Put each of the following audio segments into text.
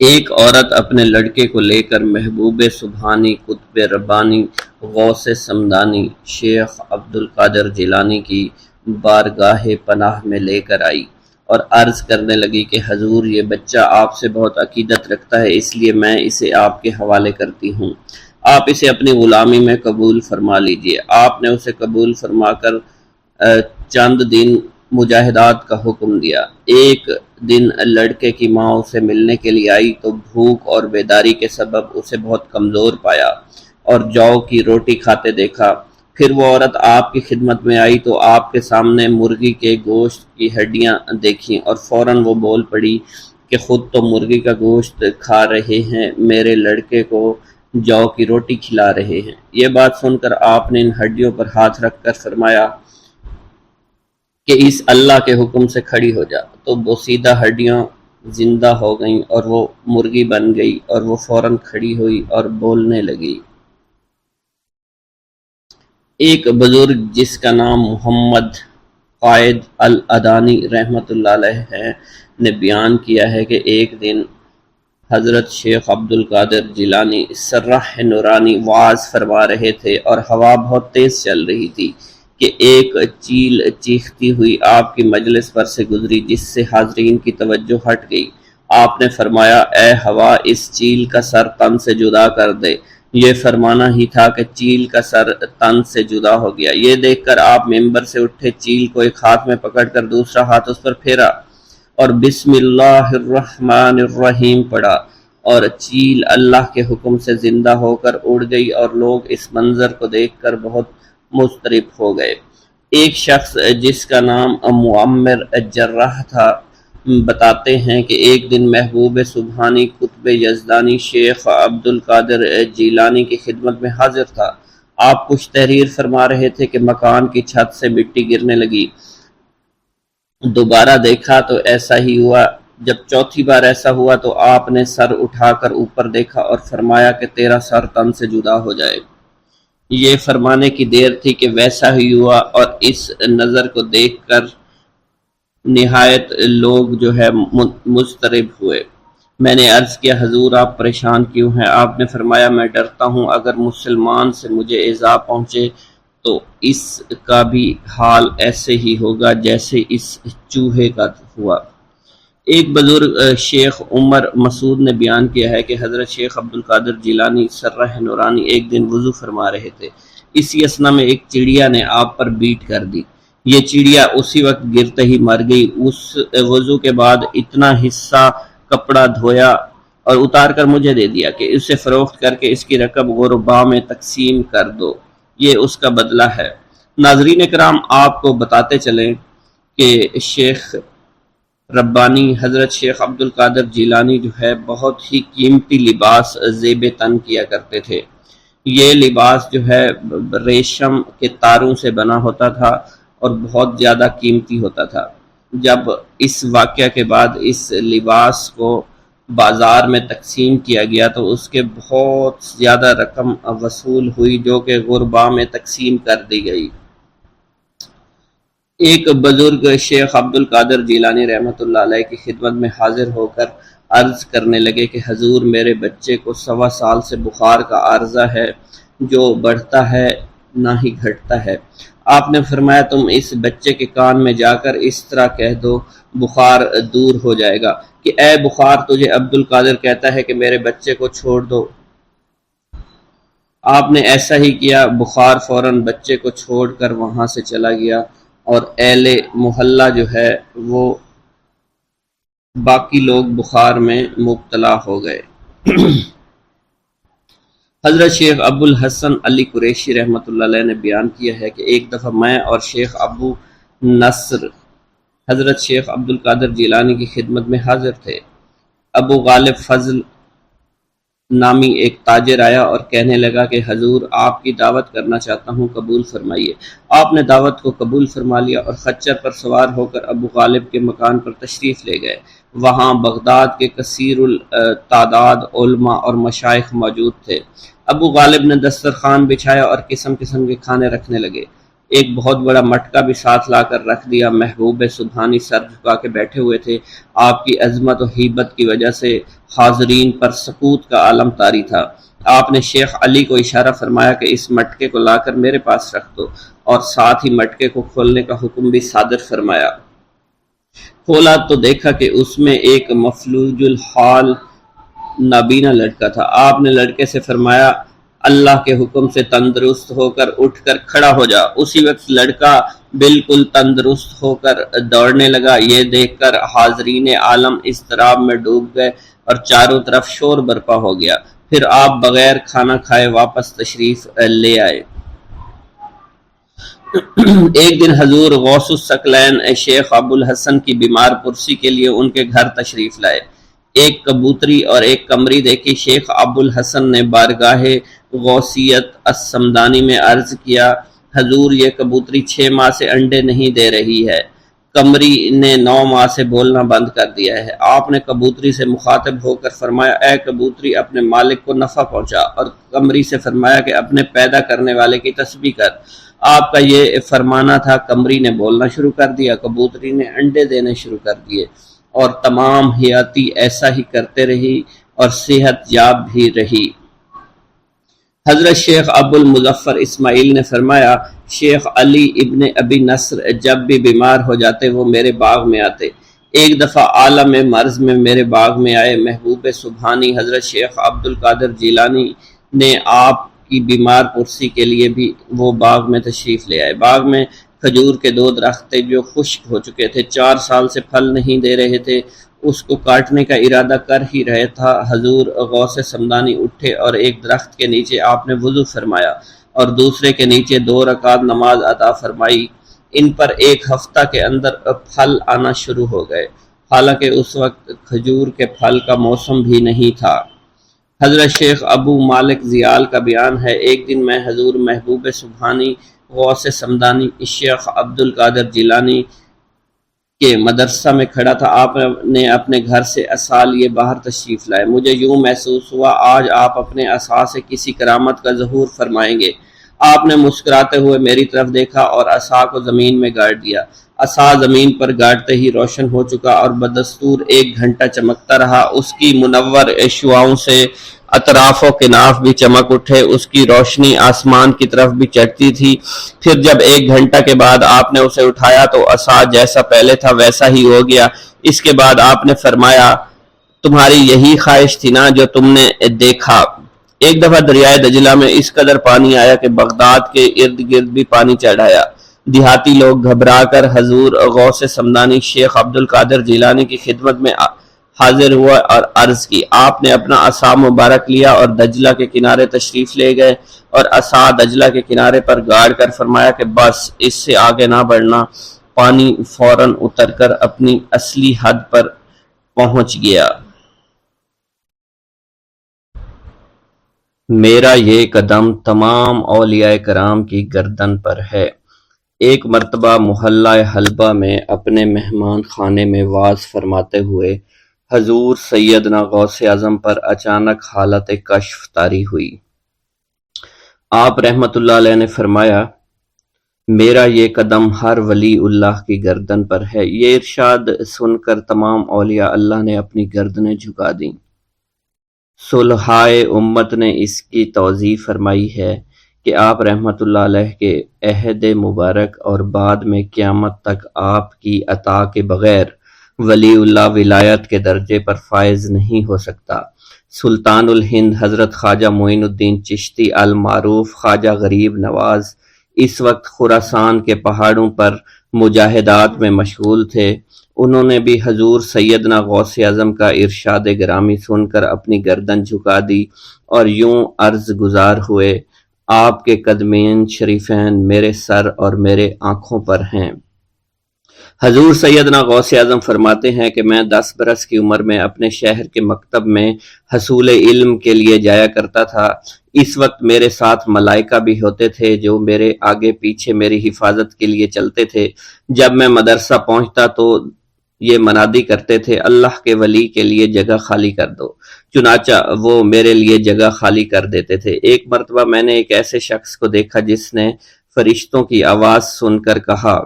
ایک عورت اپنے لڑکے کو لے کر محبوب سبحانی قطب ربانی غوث سمدانی شیخ عبدالقادر جیلانی کی بارگاہ پناہ میں لے کر آئی اور عرض کرنے لگی کہ حضور، یہ بچہ آپ سے بہت عقیدت رکھتا ہے، اس لیے میں اسے آپ کے حوالے کرتی ہوں، آپ اسے اپنی غلامی میں قبول فرما لیجئے۔ آپ نے اسے قبول فرما کر چند دن مجاہدات کا حکم دیا۔ ایک دن لڑکے کی ماں اسے ملنے کے لیے آئی تو بھوک اور بیداری کے سبب اسے بہت کمزور پایا اور جو کی روٹی کھاتے دیکھا۔ پھر وہ عورت آپ کی خدمت میں آئی تو آپ کے سامنے مرغی کے گوشت کی ہڈیاں دیکھیں اور فوراً وہ بول پڑی کہ خود تو مرغی کا گوشت کھا رہے ہیں، میرے لڑکے کو جو کی روٹی کھلا رہے ہیں۔ یہ بات سن کر آپ نے ان ہڈیوں پر ہاتھ رکھ کر فرمایا کہ اس اللہ کے حکم سے کھڑی ہو جا، تو بوسیدہ ہڈیاں زندہ ہو گئیں اور وہ مرغی بن گئی اور وہ فوراً کھڑی ہوئی اور بولنے لگی۔ ایک بزرگ جس کا نام محمد قائد الادانی رحمۃ اللہ علیہ ہے نے بیان کیا ہے کہ ایک دن حضرت شیخ عبدالقادر جیلانی سرح نورانی وعظ فرما رہے تھے اور ہوا بہت تیز چل رہی تھی کہ ایک چیل چیختی ہوئی آپ کی مجلس پر سے گزری، جس سے حاضرین کی توجہ ہٹ گئی۔ آپ نے فرمایا، اے ہوا، اس چیل کا سر تن سے جدا کر دے۔ یہ فرمانا ہی تھا کہ چیل کا سر تن سے جدا ہو گیا۔ یہ دیکھ کر آپ ممبر سے اٹھے، چیل کو ایک ہاتھ میں پکڑ کر دوسرا ہاتھ اس پر پھیرا اور بسم اللہ الرحمن الرحیم پڑھا، اور چیل اللہ کے حکم سے زندہ ہو کر اڑ گئی اور لوگ اس منظر کو دیکھ کر بہت مضطرب ہو گئے۔ ایک شخص جس کا نام معمر جراح تھا بتاتے ہیں کہ ایک دن محبوب سبحانی قطب یزدانی شیخ عبدالقادر جیلانی کی خدمت میں حاضر تھا۔ آپ کچھ تحریر فرما رہے تھے کہ مکان کی چھت سے مٹی گرنے لگی۔ دوبارہ دیکھا تو ایسا ہی ہوا۔ جب چوتھی بار ایسا ہوا تو آپ نے سر اٹھا کر اوپر دیکھا اور فرمایا کہ تیرا سر تن سے جدا ہو جائے۔ یہ فرمانے کی دیر تھی کہ ویسا ہی ہوا، اور اس نظر کو دیکھ کر نہایت لوگ جو ہے مضطرب ہوئے۔ میں نے عرض کیا، حضور آپ پریشان کیوں ہیں؟ آپ نے فرمایا، میں ڈرتا ہوں اگر مسلمان سے مجھے ایذا پہنچے تو اس کا بھی حال ایسے ہی ہوگا جیسے اس چوہے کا ہوا۔ ایک بزرگ شیخ عمر مسعود نے بیان کیا ہے کہ حضرت شیخ عبدالقادر جیلانی سرہ نورانی ایک دن وضو فرما رہے تھے۔ اسی اثنا میں ایک چڑیا نے آپ پر بیٹ کر دی۔ یہ چڑیا اسی وقت گرتے ہی مر گئی۔ اس وضو کے بعد اتنا حصہ کپڑا دھویا اور اتار کر مجھے دے دیا کہ اسے فروخت کر کے اس کی رقم غرباء میں تقسیم کر دو، یہ اس کا بدلہ ہے۔ ناظرین کرام، آپ کو بتاتے چلیں کہ شیخ ربانی حضرت شیخ عبدالقادر جیلانی جو ہے بہت ہی قیمتی لباس زیب تن کیا کرتے تھے۔ یہ لباس جو ہے ریشم کے تاروں سے بنا ہوتا تھا اور بہت زیادہ قیمتی ہوتا تھا۔ جب اس واقعہ کے بعد اس لباس کو بازار میں تقسیم کیا گیا تو اس کے بہت زیادہ رقم وصول ہوئی، جو کہ غرباء میں تقسیم کر دی گئی۔ ایک بزرگ شیخ عبدالقادر جیلانی رحمۃ اللہ علیہ کی خدمت میں حاضر ہو کر عرض کرنے لگے کہ حضور، میرے بچے کو 1.25 سال سے بخار کا عارضہ ہے، جو بڑھتا ہے نہ ہی گھٹتا ہے۔ آپ نے فرمایا، تم اس بچے کے کان میں جا کر اس طرح کہہ دو، بخار دور ہو جائے گا کہ اے بخار، تجھے عبدالقادر کہتا ہے کہ میرے بچے کو چھوڑ دو۔ آپ نے ایسا ہی کیا۔ بخار فوراً بچے کو چھوڑ کر وہاں سے چلا گیا اور اہل محلہ جو ہے وہ باقی لوگ بخار میں مبتلا ہو گئے۔ حضرت شیخ ابو الحسن علی قریشی رحمۃ اللہ علیہ نے بیان کیا ہے کہ ایک دفعہ میں اور شیخ ابو نصر حضرت شیخ عبدالقادر جیلانی کی خدمت میں حاضر تھے۔ ابو غالب فضل نامی ایک تاجر آیا اور کہنے لگا کہ حضور، آپ کی دعوت کرنا چاہتا ہوں، قبول فرمائیے۔ آپ نے دعوت کو قبول فرما لیا اور خچر پر سوار ہو کر ابو غالب کے مکان پر تشریف لے گئے۔ وہاں بغداد کے کثیر التعداد علماء اور مشائخ موجود تھے۔ ابو غالب نے دسترخوان بچھایا اور قسم قسم کے کھانے رکھنے لگے۔ ایک بہت بڑا مٹکا بھی ساتھ لا کر رکھ دیا۔ محبوب سبحانی سر جھکا کے بیٹھے ہوئے تھے۔ آپ کی عظمت و ہیبت کی وجہ سے حاضرین پر سکوت کا عالم طاری تھا۔ آپ نے شیخ علی کو اشارہ فرمایا کہ اس مٹکے کو لا کر میرے پاس رکھ دو، اور ساتھ ہی مٹکے کو کھولنے کا حکم بھی صادر فرمایا۔ کھولا تو دیکھا کہ اس میں ایک مفلوج الحال نابینا لڑکا تھا۔ آپ نے لڑکے سے فرمایا اللہ کے حکم سے تندرست ہو کر اٹھ کر کھڑا ہو جا۔ اسی وقت لڑکا بالکل تندرست ہو کر دوڑنے لگا۔ یہ دیکھ کر حاضرین عالم اضطراب میں ڈوب گئے اور چاروں طرف شور برپا ہو گیا۔ پھر آپ بغیر کھانا کھائے واپس تشریف لے آئے۔ ایک دن حضور غوث الثقلین شیخ ابو الحسن کی بیمار پرسی کے لیے ان کے گھر تشریف لائے۔ ایک کبوتری اور ایک قمری دیکھی۔ شیخ ابو الحسن نے بارگاہ غوثیت السمدانی میں عرض کیا حضور یہ کبوتری 6 ماہ سے انڈے نہیں دے رہی ہے۔ قمری نے 9 ماہ سے بولنا بند کر دیا ہے۔ آپ نے کبوتری سے مخاطب ہو کر فرمایا اے کبوتری اپنے مالک کو نفع پہنچا، اور قمری سے فرمایا کہ اپنے پیدا کرنے والے کی تسبیح کر۔ آپ کا یہ فرمانا تھا۔ قمری نے بولنا شروع کر دیا، کبوتری نے انڈے دینے شروع کر دیے، اور تمام حیاتی ایسا ہی کرتے رہی اور صحت یاب بھی رہی۔ حضرت شیخ ابو المظفر اسماعیل نے فرمایا شیخ علی ابن ابی نصر جب بھی بیمار ہو جاتے وہ میرے باغ میں آتے۔ ایک دفعہ عالم مرض میں میرے باغ میں آئے۔ محبوب سبحانی حضرت شیخ عبد القادر جیلانی نے آپ کی بیمار پرسی کے لیے بھی وہ باغ میں تشریف لے آئے۔ باغ میں کھجور کے 2 درخت تھے جو خشک ہو چکے تھے، 4 سال سے پھل نہیں دے رہے تھے۔ اس کو کاٹنے کا ارادہ کر ہی رہے تھا، حضور غوث سمدانی اٹھے اور ایک درخت کے نیچے آپ نے وضو فرمایا اور دوسرے کے نیچے 2 رکعت نماز عطا فرمائی۔ ان پر 1 ہفتہ کے اندر پھل آنا شروع ہو گئے، حالانکہ اس وقت کھجور کے پھل کا موسم بھی نہیں تھا۔ حضرت شیخ ابو مالک زیال کا بیان ہے ایک دن میں حضور محبوب سبحانی غوث سمدانی شیخ عبد القادر جیلانی کے مدرسہ میں کھڑا تھا۔ آپ نے اپنے گھر سے عصا لیے باہر تشریف لائے۔ مجھے یوں محسوس ہوا آج آپ اپنے عصا سے کسی کرامت کا ظہور فرمائیں گے۔ آپ نے مسکراتے ہوئے میری طرف دیکھا اور عصا کو زمین میں گاڑ دیا۔ عصا زمین پر گاڑتے ہی روشن ہو چکا اور بدستور 1 گھنٹہ چمکتا رہا۔ اس کی منور شعاؤں سے اطراف و کناف بھی چمک اٹھے، اس کی روشنی آسمان کی طرف بھی چڑھتی تھی۔ پھر جب 1 گھنٹہ کے بعد آپ نے اسے اٹھایا تو عصا جیسا پہلے تھا ویسا ہی ہو گیا۔ اس کے بعد آپ نے فرمایا تمہاری یہی خواہش تھی نا جو تم نے دیکھا۔ ایک دفعہ دریائے دجلہ میں اس قدر پانی آیا کہ بغداد کے ارد گرد بھی پانی چڑھ آیا۔ دیہاتی لوگ گھبرا کر حضور غوث سمدانی شیخ عبد القادر جیلانی کی خدمت میں حاضر ہوا اور عرض کی۔ آپ نے اپنا عصا مبارک لیا اور دجلہ کے کنارے تشریف لے گئے اور عصا دجلہ کے کنارے پر گاڑ کر فرمایا کہ بس اس سے آگے نہ بڑھنا۔ پانی فوراً اتر کر اپنی اصلی حد پر پہنچ گیا۔ میرا یہ قدم تمام اولیاء کرام کی گردن پر ہے۔ ایک مرتبہ محلہ حلبہ میں اپنے مہمان خانے میں واز فرماتے ہوئے حضور سیدنا غوث اعظم پر اچانک حالت کشف طاری ہوئی۔ آپ رحمت اللہ علیہ نے فرمایا میرا یہ قدم ہر ولی اللہ کی گردن پر ہے۔ یہ ارشاد سن کر تمام اولیاء اللہ نے اپنی گردنیں جھکا دیں۔ صلحائے امت نے اس کی توضیح فرمائی ہے کہ آپ رحمت اللہ علیہ کے عہد مبارک اور بعد میں قیامت تک آپ کی عطا کے بغیر ولی اللہ ولایت کے درجے پر فائز نہیں ہو سکتا۔ سلطان الہند حضرت خواجہ معین الدین چشتی المعروف خواجہ غریب نواز اس وقت خراسان کے پہاڑوں پر مجاہدات میں مشغول تھے۔ انہوں نے بھی حضور سیدنا غوث اعظم کا ارشاد گرامی سن کر اپنی گردن جھکا دی اور یوں عرض گزار ہوئے آپ کے قدمین شریفین میرے سر اور میرے آنکھوں پر ہیں۔ حضور سیدنا غوث اعظم فرماتے ہیں کہ میں 10 برس کی عمر میں اپنے شہر کے مکتب میں حصول علم کے لیے جایا کرتا تھا۔ اس وقت میرے ساتھ ملائکہ بھی ہوتے تھے جو میرے آگے پیچھے میری حفاظت کے لیے چلتے تھے۔ جب میں مدرسہ پہنچتا تو یہ منادی کرتے تھے اللہ کے ولی کے لیے جگہ خالی کر دو، چنانچہ وہ میرے لیے جگہ خالی کر دیتے تھے۔ ایک مرتبہ میں نے ایک ایسے شخص کو دیکھا جس نے فرشتوں کی آواز سن کر کہا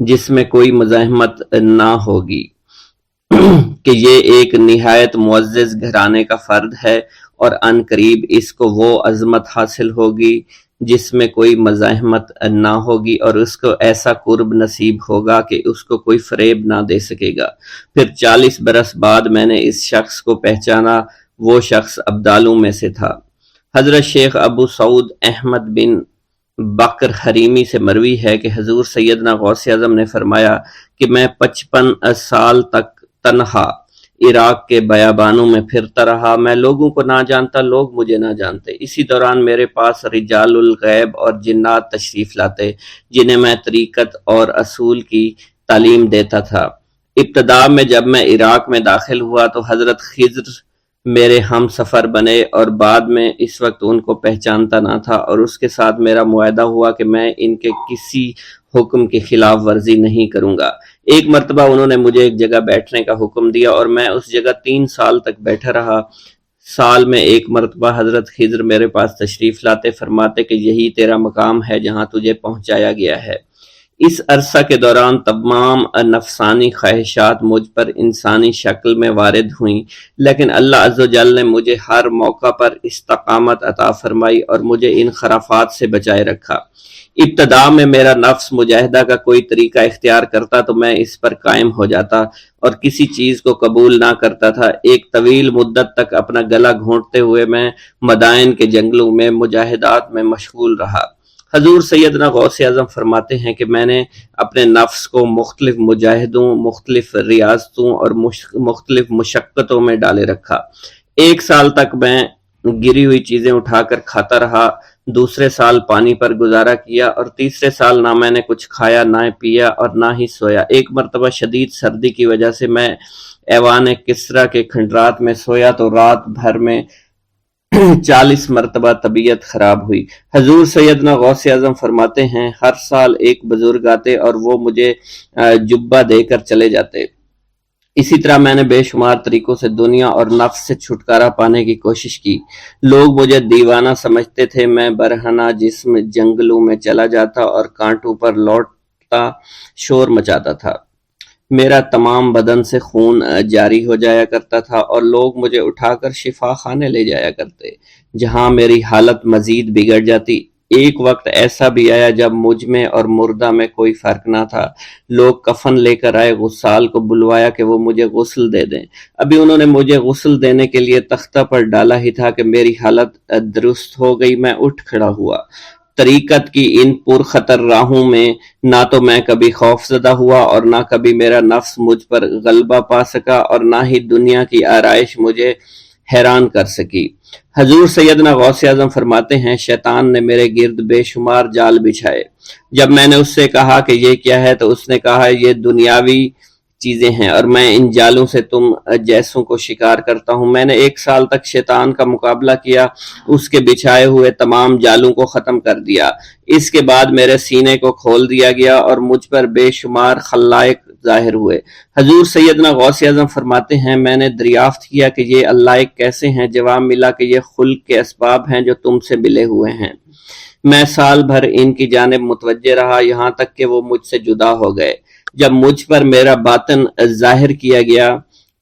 جس میں کوئی مزاحمت نہ ہوگی کہ یہ ایک نہایت معزز گھرانے کا فرد ہے اور ان قریب اس کو وہ عظمت حاصل ہوگی جس میں کوئی مزاحمت نہ ہوگی اور اس کو ایسا قرب نصیب ہوگا کہ اس کو کوئی فریب نہ دے سکے گا۔ پھر 40 برس بعد میں نے اس شخص کو پہچانا، وہ شخص ابدالوں میں سے تھا۔ حضرت شیخ ابو سعود احمد بن بکر حریمی سے مروی ہے کہ حضور سیدنا غوث اعظم نے فرمایا کہ میں 55 سال تک تنہا عراق کے بیابانوں میں پھرتا رہا، میں لوگوں کو نہ جانتا، لوگ مجھے نہ جانتے۔ اسی دوران میرے پاس رجال الغیب اور جنات تشریف لاتے جنہیں میں طریقت اور اصول کی تعلیم دیتا تھا۔ ابتدا میں جب میں عراق میں داخل ہوا تو حضرت خضر میرے ہم سفر بنے اور بعد میں اس وقت ان کو پہچانتا نہ تھا اور اس کے ساتھ میرا معاہدہ ہوا کہ میں ان کے کسی حکم کی خلاف ورزی نہیں کروں گا۔ ایک مرتبہ انہوں نے مجھے ایک جگہ بیٹھنے کا حکم دیا اور میں اس جگہ 3 سال تک بیٹھا رہا۔ سال میں ایک مرتبہ حضرت خضر میرے پاس تشریف لاتے، فرماتے کہ یہی تیرا مقام ہے جہاں تجھے پہنچایا گیا ہے۔ اس عرصہ کے دوران تمام نفسانی خواہشات مجھ پر انسانی شکل میں وارد ہوئیں، لیکن اللہ عز و جل نے مجھے ہر موقع پر استقامت عطا فرمائی اور مجھے ان خرافات سے بچائے رکھا۔ ابتدا میں میرا نفس مجاہدہ کا کوئی طریقہ اختیار کرتا تو میں اس پر قائم ہو جاتا اور کسی چیز کو قبول نہ کرتا تھا۔ ایک طویل مدت تک اپنا گلا گھونٹتے ہوئے میں مدائن کے جنگلوں میں مجاہدات میں مشغول رہا۔ حضور سیدنا غوث اعظم فرماتے ہیں کہ میں نے اپنے نفس کو مختلف مجاہدوں، مختلف ریاضتوں اور مختلف مشقتوں میں ڈالے رکھا۔ 1 سال تک میں گری ہوئی چیزیں اٹھا کر کھاتا رہا، دوسرے سال پانی پر گزارا کیا اور تیسرے سال نہ میں نے کچھ کھایا، نہ پیا اور نہ ہی سویا۔ ایک مرتبہ شدید سردی کی وجہ سے میں ایوان کسریٰ کے کھنڈرات میں سویا تو رات بھر میں 40 مرتبہ طبیعت خراب ہوئی۔ حضور سیدنا غوث اعظم فرماتے ہیں ہر سال ایک بزرگ آتے اور وہ مجھے جبہ دے کر چلے جاتے۔ اسی طرح میں نے بے شمار طریقوں سے دنیا اور نفس سے چھٹکارا پانے کی کوشش کی۔ لوگ مجھے دیوانہ سمجھتے تھے۔ میں برہنہ جسم جنگلوں میں چلا جاتا اور کانٹوں پر لوٹتا شور مچاتا تھا۔ میرا تمام بدن سے خون جاری ہو جایا کرتا تھا اور لوگ مجھے اٹھا کر شفا خانے لے جایا کرتے جہاں میری حالت مزید بگڑ جاتی۔ ایک وقت ایسا بھی آیا جب مجھ میں اور مردہ میں کوئی فرق نہ تھا۔ لوگ کفن لے کر آئے، غسال کو بلوایا کہ وہ مجھے غسل دے دیں۔ ابھی انہوں نے مجھے غسل دینے کے لیے تختہ پر ڈالا ہی تھا کہ میری حالت درست ہو گئی۔ میں اٹھ کھڑا ہوا۔ طریقت کی ان پرخطر راہوں میں نہ تو میں کبھی خوف زدہ ہوا اور نہ کبھی میرا نفس مجھ پر غلبہ پا سکا اور نہ ہی دنیا کی آرائش مجھے حیران کر سکی۔ حضور سیدنا غوث اعظم فرماتے ہیں شیطان نے میرے گرد بے شمار جال بچھائے۔ جب میں نے اس سے کہا کہ یہ کیا ہے تو اس نے کہا یہ دنیاوی چیزیں ہیں اور میں ان جالوں سے تم جیسوں کو شکار کرتا ہوں۔ میں نے 1 سال تک شیطان کا مقابلہ کیا، اس کے بچھائے ہوئے تمام جالوں کو ختم کر دیا۔ اس کے بعد میرے سینے کو کھول دیا گیا اور مجھ پر بے شمار خلائق ظاہر ہوئے۔ حضور سیدنا غوث اعظم فرماتے ہیں میں نے دریافت کیا کہ یہ علائق کیسے ہیں؟ جواب ملا کہ یہ خلق کے اسباب ہیں جو تم سے ملے ہوئے ہیں۔ میں سال بھر ان کی جانب متوجہ رہا یہاں تک کہ وہ مجھ سے جدا ہو گئے۔ جب مجھ پر میرا باطن ظاہر کیا گیا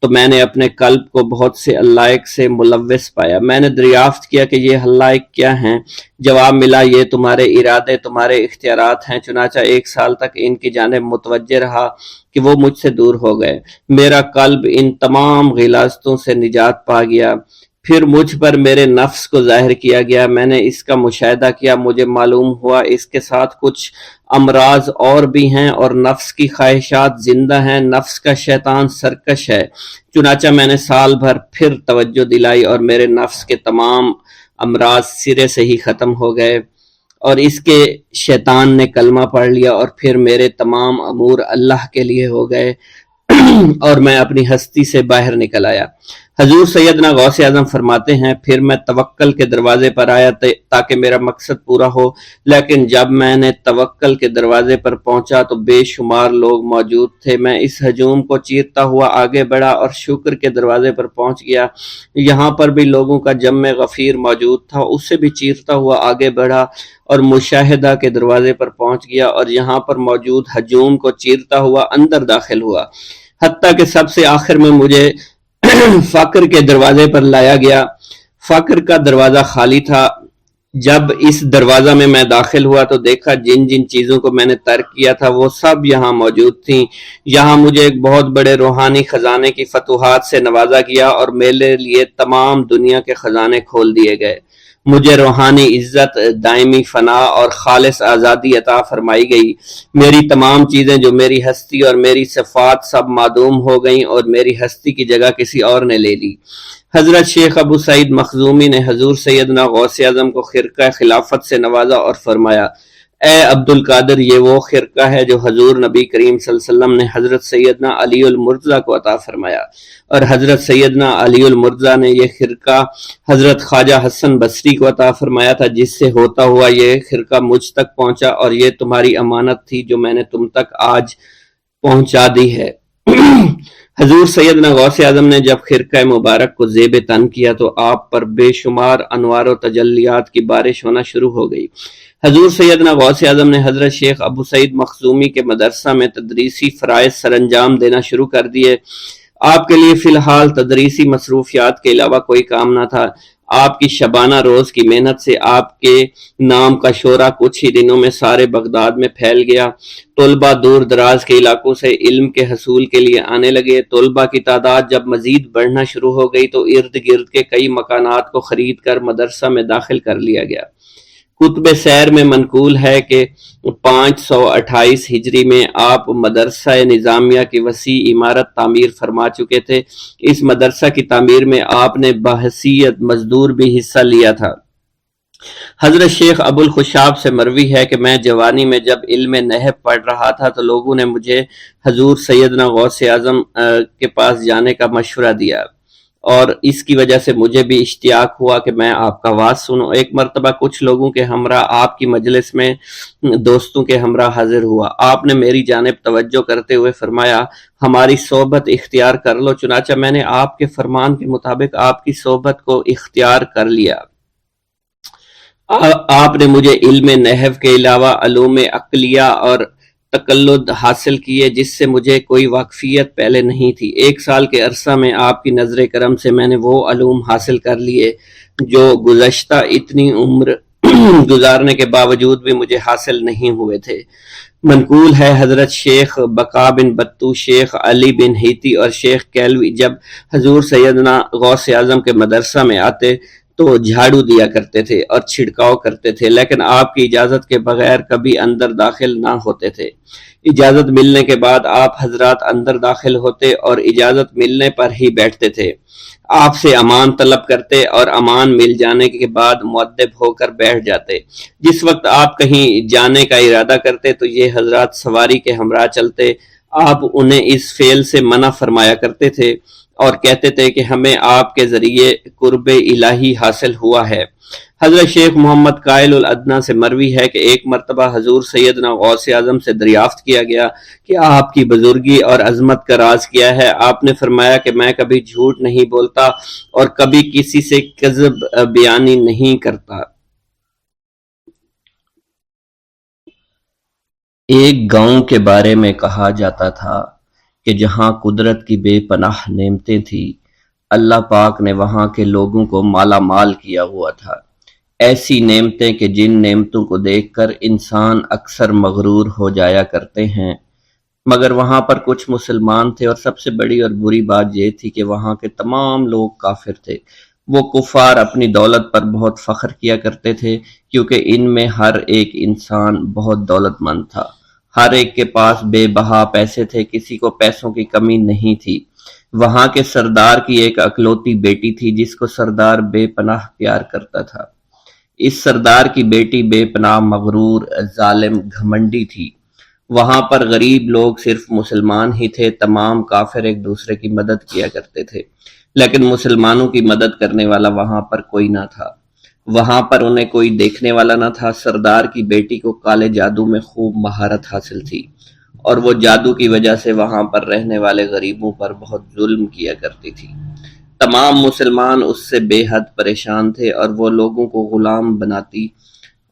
تو میں نے اپنے قلب کو بہت سے علائق سے ملوث پایا۔ میں نے دریافت کیا کہ یہ علائق کیا ہیں؟ جواب ملا یہ تمہارے ارادے، تمہارے اختیارات ہیں۔ چنانچہ 1 سال تک ان کی جانب متوجہ رہا کہ وہ مجھ سے دور ہو گئے۔ میرا قلب ان تمام غلاظتوں سے نجات پا گیا۔ پھر مجھ پر میرے نفس کو ظاہر کیا گیا۔ میں نے اس کا مشاہدہ کیا، مجھے معلوم ہوا اس کے ساتھ کچھ امراض اور بھی ہیں اور نفس کی خواہشات زندہ ہیں۔ نفس کا شیطان سرکش ہے۔ چنانچہ میں نے سال بھر پھر توجہ دلائی اور میرے نفس کے تمام امراض سرے سے ہی ختم ہو گئے اور اس کے شیطان نے کلمہ پڑھ لیا اور پھر میرے تمام امور اللہ کے لیے ہو گئے۔ اور میں اپنی ہستی سے باہر نکل آیا۔ حضور سیدنا غوث اعظم فرماتے ہیں پھر میں توکل کے دروازے پر آیا تاکہ میرا مقصد پورا ہو، لیکن جب میں نے توکل کے دروازے پر پہنچا تو بے شمار لوگ موجود تھے۔ میں اس ہجوم کو چیرتا ہوا آگے بڑھا اور شکر کے دروازے پر پہنچ گیا۔ یہاں پر بھی لوگوں کا جمع غفیر موجود تھا، اسے بھی چیرتا ہوا آگے بڑھا اور مشاہدہ کے دروازے پر پہنچ گیا اور یہاں پر موجود ہجوم کو چیرتا ہوا اندر داخل ہوا، حتیٰ کہ سب سے آخر میں مجھے فقر کے دروازے پر لایا گیا۔ فقر کا دروازہ خالی تھا۔ جب اس دروازہ میں داخل ہوا تو دیکھا جن جن چیزوں کو میں نے ترک کیا تھا وہ سب یہاں موجود تھیں۔ یہاں مجھے ایک بہت بڑے روحانی خزانے کی فتوحات سے نوازا گیا اور میرے لیے تمام دنیا کے خزانے کھول دیے گئے۔ مجھے روحانی عزت، دائمی فنا اور خالص آزادی عطا فرمائی گئی۔ میری تمام چیزیں جو میری ہستی اور میری صفات سب معدوم ہو گئیں اور میری ہستی کی جگہ کسی اور نے لے لی۔ حضرت شیخ ابو سعید مخزومی نے حضور سیدنا غوث اعظم کو خرقہ خلافت سے نوازا اور فرمایا، اے عبد القادر، یہ وہ خرقہ ہے جو حضور نبی کریم صلی اللہ علیہ وسلم نے حضرت سیدنا علی المرتضیٰ کو عطا فرمایا، اور حضرت سیدنا علی المرتضیٰ نے یہ خرقہ حضرت خواجہ حسن بصری کو عطا فرمایا تھا، جس سے ہوتا ہوا یہ خرقہ مجھ تک پہنچا، اور یہ تمہاری امانت تھی جو میں نے تم تک آج پہنچا دی ہے۔ حضور سیدنا غوث اعظم نے جب خرقہ مبارک کو زیب تن کیا تو آپ پر بے شمار انوار و تجلیات کی بارش ہونا شروع ہو گئی۔ حضور سیدنا غوث اعظم نے حضرت شیخ ابو سعید مخزومی کے مدرسہ میں تدریسی فرائض سر انجام دینا شروع کر دیے۔ آپ کے لیے فی الحال تدریسی مصروفیات کے علاوہ کوئی کام نہ تھا۔ آپ کی شبانہ روز کی محنت سے آپ کے نام کا شعرہ کچھ ہی دنوں میں سارے بغداد میں پھیل گیا۔ طلبہ دور دراز کے علاقوں سے علم کے حصول کے لیے آنے لگے۔ طلبہ کی تعداد جب مزید بڑھنا شروع ہو گئی تو ارد گرد کے کئی مکانات کو خرید کر مدرسہ میں داخل کر لیا گیا۔ کتب سیر میں منقول ہے کہ 528 ہجری میں آپ مدرسہ نظامیہ کی وسیع عمارت تعمیر فرما چکے تھے۔ اس مدرسہ کی تعمیر میں آپ نے بحیثیت مزدور بھی حصہ لیا تھا۔ حضرت شیخ ابو الخشاب سے مروی ہے کہ میں جوانی میں جب علم نحو پڑھ رہا تھا تو لوگوں نے مجھے حضور سیدنا غوث اعظم کے پاس جانے کا مشورہ دیا، اور اس کی وجہ سے مجھے بھی اشتیاق ہوا کہ میں آپ کا واعظ سنوں۔ ایک مرتبہ کچھ لوگوں کے ہمراہ آپ کی مجلس میں دوستوں کے ہمراہ حاضر ہوا۔ آپ نے میری جانب توجہ کرتے ہوئے فرمایا، ہماری صحبت اختیار کر لو۔ چنانچہ میں نے آپ کے فرمان کے مطابق آپ کی صحبت کو اختیار کر لیا۔ آپ نے مجھے علم نحو کے علاوہ علوم عقلیہ اور تقلد حاصل کیے جس سے مجھے کوئی واقفیت پہلے نہیں تھی۔ 1 سال کے عرصہ میں آپ کی نظر کرم سے میں نے وہ علوم حاصل کر لیے جو گزشتہ اتنی عمر گزارنے کے باوجود بھی مجھے حاصل نہیں ہوئے تھے۔ منقول ہے حضرت شیخ بقا بن بطو، شیخ علی بن ہیتی اور شیخ کیلوی جب حضور سیدنا غوث اعظم کے مدرسہ میں آتے تو جھاڑو دیا کرتے تھے اور چھڑکاؤ کرتے تھے، لیکن آپ کی اجازت کے بغیر کبھی اندر داخل نہ ہوتے تھے۔ اجازت ملنے کے بعد آپ حضرات اندر داخل ہوتے اور اجازت ملنے پر ہی بیٹھتے تھے۔ آپ سے امان طلب کرتے اور امان مل جانے کے بعد مؤدب ہو کر بیٹھ جاتے۔ جس وقت آپ کہیں جانے کا ارادہ کرتے تو یہ حضرات سواری کے ہمراہ چلتے۔ آپ انہیں اس فعل سے منع فرمایا کرتے تھے اور کہتے تھے کہ ہمیں آپ کے ذریعے قرب الہی حاصل ہوا ہے۔ حضرت شیخ محمد قائل الادنیٰ سے مروی ہے کہ ایک مرتبہ حضور سیدنا غوث اعظم سے دریافت کیا گیا کہ آپ کی بزرگی اور عظمت کا راز کیا ہے۔ آپ نے فرمایا کہ میں کبھی جھوٹ نہیں بولتا اور کبھی کسی سے کذب بیانی نہیں کرتا۔ ایک گاؤں کے بارے میں کہا جاتا تھا کہ جہاں قدرت کی بے پناہ نعمتیں تھیں، اللہ پاک نے وہاں کے لوگوں کو مالا مال کیا ہوا تھا۔ ایسی نعمتیں کہ جن نعمتوں کو دیکھ کر انسان اکثر مغرور ہو جایا کرتے ہیں، مگر وہاں پر کچھ مسلمان تھے، اور سب سے بڑی اور بری بات یہ تھی کہ وہاں کے تمام لوگ کافر تھے۔ وہ کفار اپنی دولت پر بہت فخر کیا کرتے تھے کیونکہ ان میں ہر ایک انسان بہت دولت مند تھا۔ ہر ایک کے پاس بے بہا پیسے تھے، کسی کو پیسوں کی کمی نہیں تھی۔ وہاں کے سردار کی ایک اکلوتی بیٹی تھی جس کو سردار بے پناہ پیار کرتا تھا۔ اس سردار کی بیٹی بے پناہ مغرور، ظالم، گھمنڈی تھی۔ وہاں پر غریب لوگ صرف مسلمان ہی تھے، تمام کافر ایک دوسرے کی مدد کیا کرتے تھے، لیکن مسلمانوں کی مدد کرنے والا وہاں پر کوئی نہ تھا۔ وہاں پر انہیں کوئی دیکھنے والا نہ تھا۔ سردار کی بیٹی کو کالے جادو میں خوب مہارت حاصل تھی، اور وہ جادو کی وجہ سے وہاں پر رہنے والے غریبوں پر بہت ظلم کیا کرتی تھی۔ تمام مسلمان اس سے بے حد پریشان تھے، اور وہ لوگوں کو غلام بناتی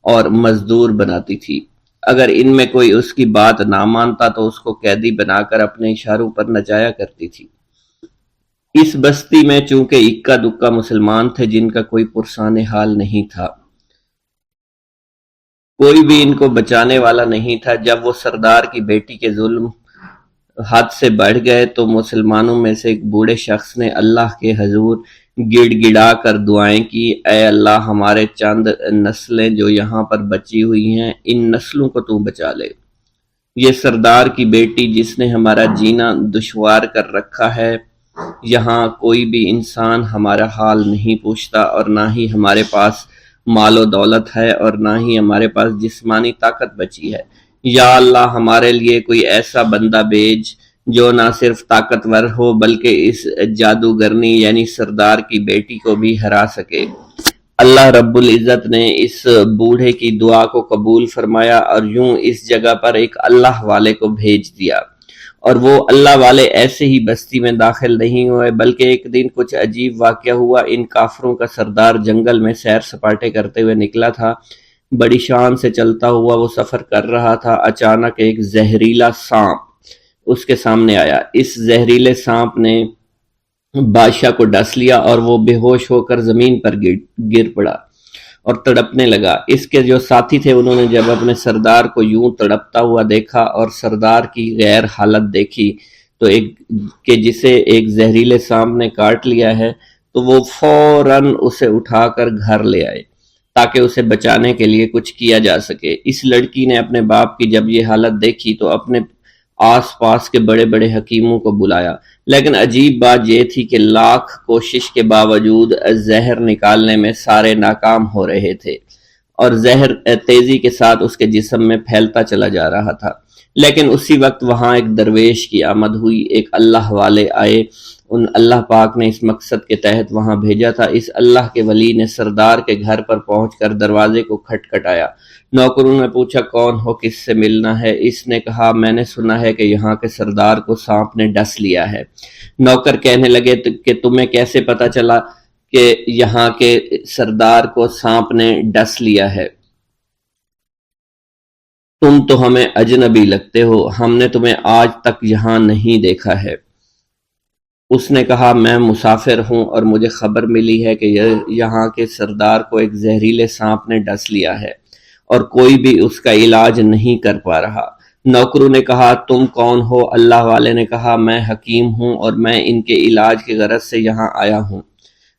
اور مزدور بناتی تھی۔ اگر ان میں کوئی اس کی بات نہ مانتا تو اس کو قیدی بنا کر اپنے اشاروں پر نچایا کرتی تھی۔ اس بستی میں چونکہ اکا دکا مسلمان تھے جن کا کوئی پرسان حال نہیں تھا، کوئی بھی ان کو بچانے والا نہیں تھا۔ جب وہ سردار کی بیٹی کے ظلم حد سے بڑھ گئے تو مسلمانوں میں سے ایک بوڑھے شخص نے اللہ کے حضور گڑ گڑا کر دعائیں کی، اے اللہ، ہمارے چند نسلیں جو یہاں پر بچی ہوئی ہیں، ان نسلوں کو تو بچا لے۔ یہ سردار کی بیٹی جس نے ہمارا جینا دشوار کر رکھا ہے، یہاں کوئی بھی انسان ہمارا حال نہیں پوچھتا، اور نہ ہی ہمارے پاس مال و دولت ہے، اور نہ ہی ہمارے پاس جسمانی طاقت بچی ہے۔ یا اللہ، ہمارے لیے کوئی ایسا بندہ بھیج جو نہ صرف طاقتور ہو بلکہ اس جادوگرنی یعنی سردار کی بیٹی کو بھی ہرا سکے۔ اللہ رب العزت نے اس بوڑھے کی دعا کو قبول فرمایا، اور یوں اس جگہ پر ایک اللہ والے کو بھیج دیا۔ اور وہ اللہ والے ایسے ہی بستی میں داخل نہیں ہوئے، بلکہ ایک دن کچھ عجیب واقعہ ہوا۔ ان کافروں کا سردار جنگل میں سیر سپاٹے کرتے ہوئے نکلا تھا، بڑی شان سے چلتا ہوا وہ سفر کر رہا تھا۔ اچانک ایک زہریلا سانپ اس کے سامنے آیا۔ اس زہریلے سانپ نے بادشاہ کو ڈس لیا، اور وہ بے ہوش ہو کر زمین پر گر پڑا اور تڑپنے لگا۔ اس کے جو ساتھی تھے انہوں نے جب اپنے سردار کو یوں تڑپتا ہوا دیکھا اور سردار کی غیر حالت دیکھی تو کہ جسے ایک زہریلے سانپ نے کاٹ لیا ہے، تو وہ فوراً اسے اٹھا کر گھر لے آئے تاکہ اسے بچانے کے لیے کچھ کیا جا سکے۔ اس لڑکی نے اپنے باپ کی جب یہ حالت دیکھی تو اپنے آس پاس کے بڑے بڑے حکیموں کو بلایا، لیکن عجیب بات یہ تھی کہ لاکھ کوشش کے باوجود زہر نکالنے میں سارے ناکام ہو رہے تھے، اور زہر تیزی کے ساتھ اس کے جسم میں پھیلتا چلا جا رہا تھا۔ لیکن اسی وقت وہاں ایک درویش کی آمد ہوئی، ایک اللہ والے آئے، ان اللہ پاک نے اس مقصد کے تحت وہاں بھیجا تھا۔ اس اللہ کے ولی نے سردار کے گھر پر پہنچ کر دروازے کو کھٹکھٹایا۔ نوکروں نے پوچھا کون ہو، کس سے ملنا ہے؟ اس نے کہا میں نے سنا ہے کہ یہاں کے سردار کو سانپ نے ڈس لیا ہے۔ نوکر کہنے لگے کہ تمہیں کیسے پتا چلا کہ یہاں کے سردار کو سانپ نے ڈس لیا ہے؟ تم تو ہمیں اجنبی لگتے ہو، ہم نے تمہیں آج تک یہاں نہیں دیکھا ہے۔ اس نے کہا میں مسافر ہوں، اور مجھے خبر ملی ہے کہ یہاں کے سردار کو ایک زہریلے سانپ نے ڈس لیا ہے، اور کوئی بھی اس کا علاج نہیں کر پا رہا۔ نوکروں نے کہا تم کون ہو؟ اللہ والے نے کہا میں حکیم ہوں، اور میں ان کے علاج کی غرض سے یہاں آیا ہوں۔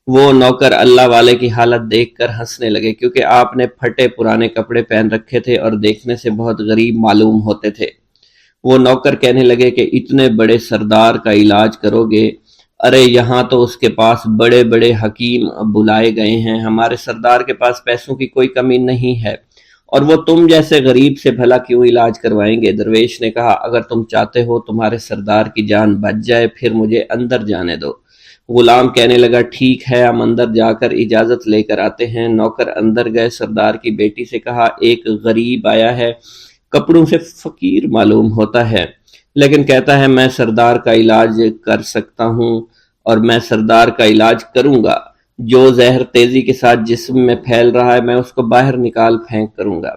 وہ نوکر اللہ والے کی حالت دیکھ کر ہنسنے لگے، کیونکہ آپ نے پھٹے پرانے کپڑے پہن رکھے تھے اور دیکھنے سے بہت غریب معلوم ہوتے تھے۔ وہ نوکر کہنے لگے کہ اتنے بڑے سردار کا علاج کرو گے؟ ارے یہاں تو اس کے پاس بڑے بڑے حکیم بلائے گئے ہیں، ہمارے سردار کے پاس پیسوں کی کوئی کمی نہیں ہے، اور وہ تم جیسے غریب سے بھلا کیوں علاج کروائیں گے؟ درویش نے کہا اگر تم چاہتے ہو تمہارے سردار کی جان بچ جائے پھر مجھے اندر جانے دو۔ غلام کہنے لگا ٹھیک ہے، ہم اندر جا کر اجازت لے کر آتے ہیں۔ نوکر اندر گئے، سردار کی بیٹی سے کہا ایک غریب آیا ہے، کپڑوں سے فقیر معلوم ہوتا ہے، لیکن کہتا ہے میں سردار کا علاج کر سکتا ہوں، اور میں سردار کا علاج کروں گا۔ جو زہر تیزی کے ساتھ جسم میں پھیل رہا ہے میں اس کو باہر نکال پھینک کروں گا۔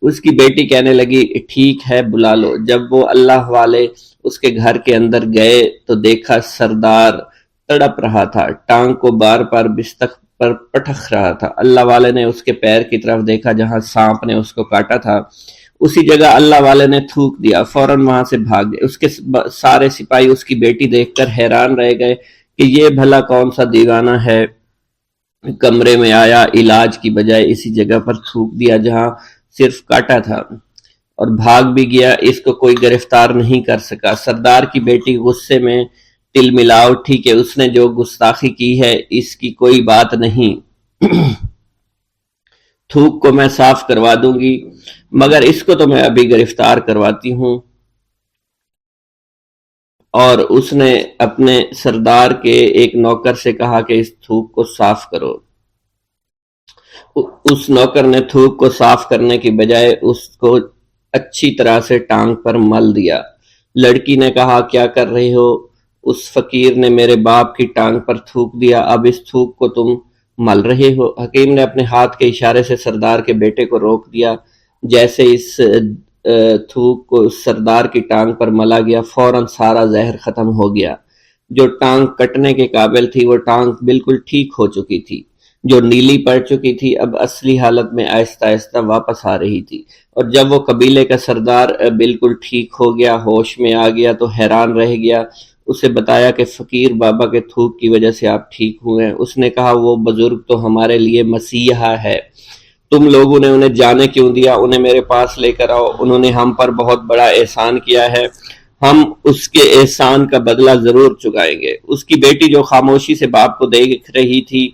اس کی بیٹی کہنے لگی ٹھیک ہے بلا لو۔ جب وہ اللہ والے اس کے گھر کے اندر گئے تو دیکھا سردار تڑپ رہا تھا، ٹانگ کو بار بار بستر پر پٹخ رہا تھا۔ اللہ والے نے اس کے پیر کی طرف دیکھا جہاں سانپ نے اس کو کاٹا تھا، اسی جگہ اللہ والے نے تھوک دیا، فوراً وہاں سے بھاگ گئے۔ اس کے سارے سپاہی اس کی بیٹی دیکھ کر حیران رہ گئے کہ یہ بھلا کون سا دیوانہ ہے، کمرے میں آیا، علاج کی بجائے اسی جگہ پر تھوک دیا جہاں صرف کاٹا تھا، اور بھاگ بھی گیا، اس کو کوئی گرفتار نہیں کر سکا۔ سردار کی بیٹی غصے میں تل ملا اٹھی کہ اس نے جو گستاخی کی ہے اس کی کوئی بات نہیں، تھوک کو میں صاف کروا دوں گی۔ مگر اس کو تو میں ابھی گرفتار کرواتی ہوں۔ اور اس نے اپنے سردار کے ایک نوکر سے کہا کہ اس تھوک کو صاف کرو۔ اس نوکر نے تھوک کو صاف کرنے کی بجائے اس کو اچھی طرح سے ٹانگ پر مل دیا۔ لڑکی نے کہا کیا کر رہے ہو؟ اس فقیر نے میرے باپ کی ٹانگ پر تھوک دیا، اب اس تھوک کو تم مل رہے ہو۔ حکیم نے اپنے ہاتھ کے اشارے سے سردار کے بیٹے کو روک دیا۔ جیسے اس تھوک کو سردار کی ٹانگ پر ملا گیا، فوراً سارا زہر ختم ہو گیا۔ جو ٹانگ کٹنے کے قابل تھی وہ ٹانگ بالکل ٹھیک ہو چکی تھی، جو نیلی پڑ چکی تھی اب اصلی حالت میں آہستہ آہستہ واپس آ رہی تھی۔ اور جب وہ قبیلے کا سردار بالکل ٹھیک ہو گیا، ہوش میں آ گیا تو حیران رہ گیا۔ اسے بتایا کہ فقیر بابا کے تھوک کی وجہ سے آپ ٹھیک ہوئے ہیں۔ اس نے کہا وہ بزرگ تو ہمارے لیے مسیحا ہے، تم لوگوں نے انہیں جانے کیوں دیا؟ انہیں میرے پاس لے کر آؤ، انہوں نے ہم پر بہت بڑا احسان کیا ہے، ہم اس کے احسان کا بدلہ ضرور چکائیں گے۔ اس کی بیٹی جو خاموشی سے باپ کو دیکھ رہی تھی،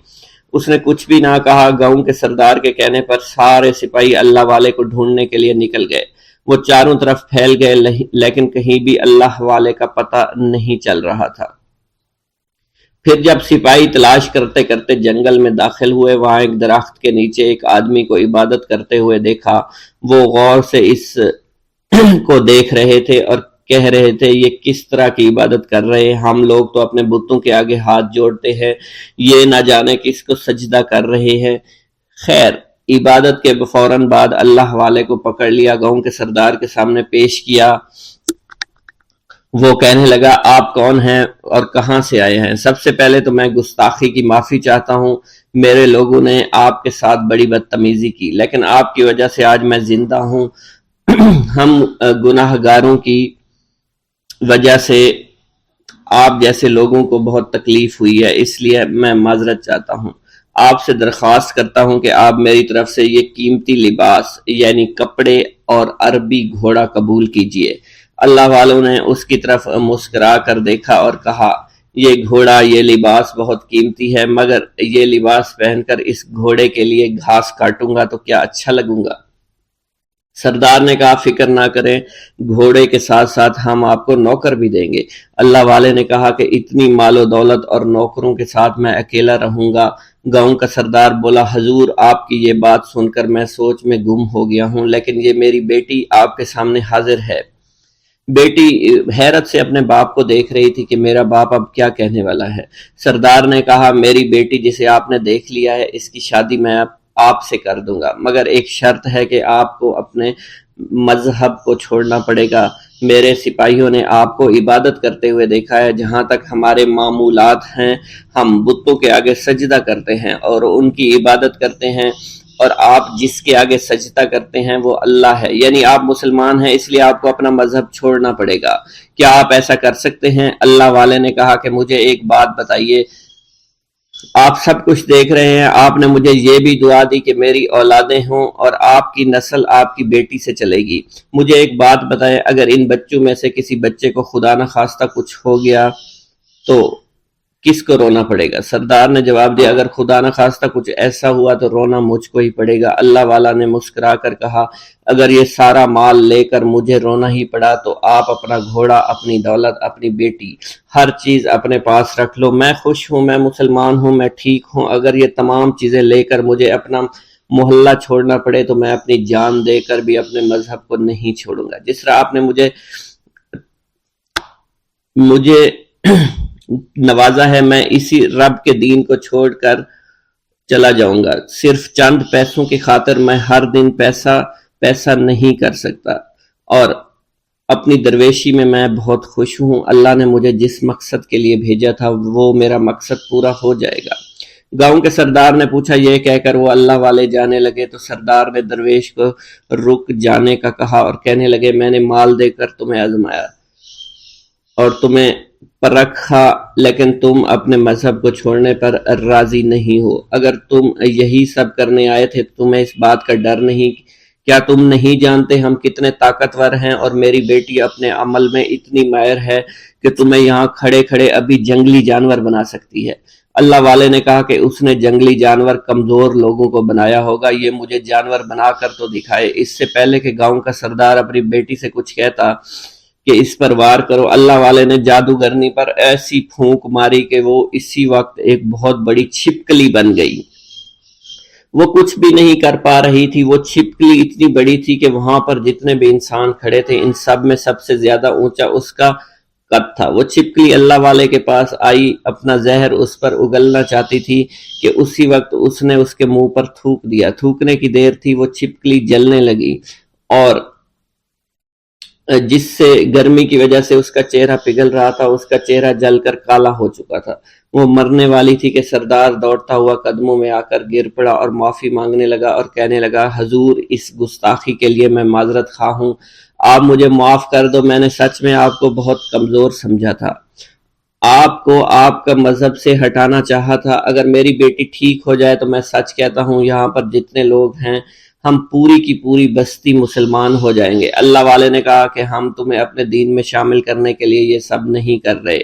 اس نے کچھ بھی نہ کہا۔ گاؤں کے سردار کے کہنے پر سارے سپاہی اللہ والے کو ڈھونڈنے کے لیے نکل گئے۔ وہ چاروں طرف پھیل گئے لیکن کہیں بھی اللہ والے کا پتہ نہیں چل رہا تھا۔ پھر جب سپاہی تلاش کرتے کرتے جنگل میں داخل ہوئے، وہاں ایک درخت کے نیچے ایک آدمی کو عبادت کرتے ہوئے دیکھا۔ وہ غور سے اس کو دیکھ رہے تھے اور کہہ رہے تھے یہ کس طرح کی عبادت کر رہے ہیں؟ ہم لوگ تو اپنے بتوں کے آگے ہاتھ جوڑتے ہیں، یہ نہ جانے کس کو سجدہ کر رہے ہیں۔ خیر، عبادت کے فوراً بعد اللہ والے کو پکڑ لیا، گاؤں کے سردار کے سامنے پیش کیا۔ وہ کہنے لگا آپ کون ہیں اور کہاں سے آئے ہیں؟ سب سے پہلے تو میں گستاخی کی معافی چاہتا ہوں، میرے لوگوں نے آپ کے ساتھ بڑی بدتمیزی کی، لیکن آپ کی وجہ سے آج میں زندہ ہوں۔ ہم گناہ گاروں کی وجہ سے آپ جیسے لوگوں کو بہت تکلیف ہوئی ہے، اس لیے میں معذرت چاہتا ہوں۔ آپ سے درخواست کرتا ہوں کہ آپ میری طرف سے یہ قیمتی لباس یعنی کپڑے اور عربی گھوڑا قبول کیجئے۔ اللہ والوں نے اس کی طرف مسکرا کر دیکھا اور کہا یہ گھوڑا، یہ لباس بہت قیمتی ہے، مگر یہ لباس پہن کر اس گھوڑے کے لیے گھاس کاٹوں گا تو کیا اچھا لگوں گا؟ سردار نے کہا فکر نہ کریں، گھوڑے کے ساتھ ساتھ ہم آپ کو نوکر بھی دیں گے۔ اللہ والے نے کہا کہ اتنی مال و دولت اور نوکروں کے ساتھ میں اکیلا رہوں گا؟ گاؤں کا سردار بولا حضور آپ کی یہ بات سن کر میں سوچ میں گم ہو گیا ہوں، لیکن یہ میری بیٹی آپ کے سامنے حاضر ہے۔ بیٹی حیرت سے اپنے باپ کو دیکھ رہی تھی کہ میرا باپ اب کیا کہنے والا ہے۔ سردار نے کہا میری بیٹی جسے آپ نے دیکھ لیا ہے، اس کی شادی میں آپ سے کر دوں گا، مگر ایک شرط ہے کہ آپ کو اپنے مذہب کو چھوڑنا پڑے گا۔ میرے سپاہیوں نے آپ کو عبادت کرتے ہوئے دیکھا ہے، جہاں تک ہمارے معمولات ہیں ہم بتوں کے آگے سجدہ کرتے ہیں اور ان کی عبادت کرتے ہیں، اور آپ جس کے آگے سجدہ کرتے ہیں وہ اللہ ہے، یعنی آپ مسلمان ہیں، اس لیے آپ کو اپنا مذہب چھوڑنا پڑے گا۔ کیا آپ ایسا کر سکتے ہیں؟ اللہ والے نے کہا کہ مجھے ایک بات بتائیے، آپ سب کچھ دیکھ رہے ہیں، آپ نے مجھے یہ بھی دعا دی کہ میری اولادیں ہوں اور آپ کی نسل آپ کی بیٹی سے چلے گی۔ مجھے ایک بات بتائیں، اگر ان بچوں میں سے کسی بچے کو خدا نہ خواستہ کچھ ہو گیا تو کس کو رونا پڑے گا؟ سردار نے جواب دیا اگر خدا نہ خواستہ کچھ ایسا ہوا تو رونا مجھ کو ہی پڑے گا۔ اللہ والا نے مسکرا کر کہا اگر یہ سارا مال لے کر مجھے رونا ہی پڑا تو آپ اپنا گھوڑا، اپنی دولت، اپنی بیٹی، ہر چیز اپنے پاس رکھ لو۔ میں خوش ہوں، میں مسلمان ہوں، میں ٹھیک ہوں۔ اگر یہ تمام چیزیں لے کر مجھے اپنا محلہ چھوڑنا پڑے تو میں اپنی جان دے کر بھی اپنے مذہب کو نہیں چھوڑوں گا۔ جس طرح آپ نے مجھے نوازا ہے، میں اسی رب کے دین کو چھوڑ کر چلا جاؤں گا۔ صرف چند پیسوں کی خاطر میں ہر دن پیسہ نہیں کر سکتا، اور اپنی درویشی میں بہت خوش ہوں۔ اللہ نے مجھے جس مقصد کے لیے بھیجا تھا وہ میرا مقصد پورا ہو جائے گا۔ گاؤں کے سردار نے پوچھا، یہ کہہ کر وہ اللہ والے جانے لگے تو سردار نے درویش کو رک جانے کا کہا اور کہنے لگے میں نے مال دے کر تمہیں آزمایا اور تمہیں پرکھا، لیکن تم اپنے مذہب کو چھوڑنے پر راضی نہیں ہو۔ اگر تم یہی سب کرنے آئے تھے تو تمہیں اس بات کا ڈر نہیں؟ کیا تم نہیں جانتے ہم کتنے طاقتور ہیں، اور میری بیٹی اپنے عمل میں اتنی ماہر ہے کہ تمہیں یہاں کھڑے کھڑے ابھی جنگلی جانور بنا سکتی ہے۔ اللہ والے نے کہا کہ اس نے جنگلی جانور کمزور لوگوں کو بنایا ہوگا، یہ مجھے جانور بنا کر تو دکھائے۔ اس سے پہلے کہ گاؤں کا سردار اپنی بیٹی سے کچھ کہتا کہ اس پر وار کرو، اللہ والے نے جادوگرنی پر ایسی پھونک ماری کہ وہ اسی وقت ایک بہت بڑی چھپکلی بن گئی۔ وہ کچھ بھی نہیں کر پا رہی تھی، وہ چھپکلی اتنی بڑی تھی کہ وہاں پر جتنے بھی انسان کھڑے تھے ان سب میں سب سے زیادہ اونچا اس کا قد تھا۔ وہ چھپکلی اللہ والے کے پاس آئی، اپنا زہر اس پر اگلنا چاہتی تھی کہ اسی وقت اس نے اس کے منہ پر تھوک دیا۔ تھوکنے کی دیر تھی، وہ چھپکلی جلنے لگی اور جس سے گرمی کی وجہ سے اس کا چہرہ پگھل رہا تھا، اس کا چہرہ جل کر کالا ہو چکا تھا۔ وہ مرنے والی تھی کہ سردار دوڑتا ہوا قدموں میں آ کر گر پڑا اور معافی مانگنے لگا اور کہنے لگا، حضور اس گستاخی کے لیے میں معذرت خواہ ہوں، آپ مجھے معاف کر دو، میں نے سچ میں آپ کو بہت کمزور سمجھا تھا، آپ کو آپ کا مذہب سے ہٹانا چاہا تھا۔ اگر میری بیٹی ٹھیک ہو جائے تو میں سچ کہتا ہوں یہاں پر جتنے لوگ ہیں ہم پوری کی پوری بستی مسلمان ہو جائیں گے۔ اللہ والے نے کہا کہ ہم تمہیں اپنے دین میں شامل کرنے کے لیے یہ سب نہیں کر رہے،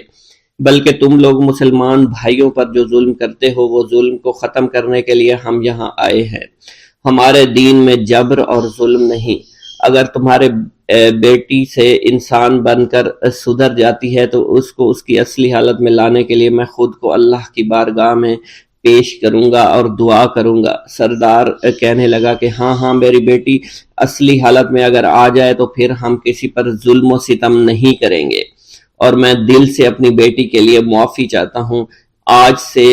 بلکہ تم لوگ مسلمان بھائیوں پر جو ظلم کرتے ہو وہ ظلم کو ختم کرنے کے لیے ہم یہاں آئے ہیں۔ ہمارے دین میں جبر اور ظلم نہیں۔ اگر تمہارے بیٹی سے انسان بن کر سدھر جاتی ہے تو اس کو اس کی اصلی حالت میں لانے کے لیے میں خود کو اللہ کی بارگاہ میں پیش کروں گا اور دعا کروں گا۔ سردار کہنے لگا کہ ہاں میری بیٹی اصلی حالت میں اگر آ جائے تو پھر ہم کسی پر ظلم و ستم نہیں کریں گے، اور میں دل سے اپنی بیٹی کے لیے معافی چاہتا ہوں۔ آج سے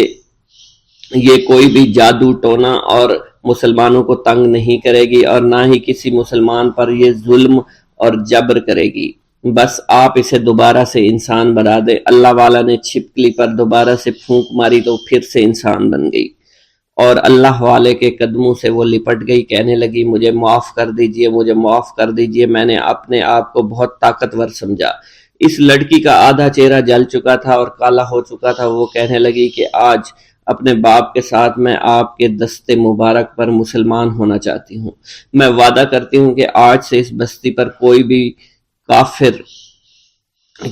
یہ کوئی بھی جادو ٹونا اور مسلمانوں کو تنگ نہیں کرے گی اور نہ ہی کسی مسلمان پر یہ ظلم اور جبر کرے گی، بس آپ اسے دوبارہ سے انسان بنا دے۔ اللہ والا نے چھپکلی پر دوبارہ سے پھونک ماری تو پھر سے انسان بن گئی اور اللہ والے کے قدموں سے وہ لپٹ گئی، کہنے لگی، مجھے معاف کر دیجئے، مجھے معاف کر دیجئے، میں نے اپنے آپ کو بہت طاقتور سمجھا۔ اس لڑکی کا آدھا چہرہ جل چکا تھا اور کالا ہو چکا تھا۔ وہ کہنے لگی کہ آج اپنے باپ کے ساتھ میں آپ کے دست مبارک پر مسلمان ہونا چاہتی ہوں۔ میں وعدہ کرتی ہوں کہ آج سے اس بستی پر کوئی بھی کافر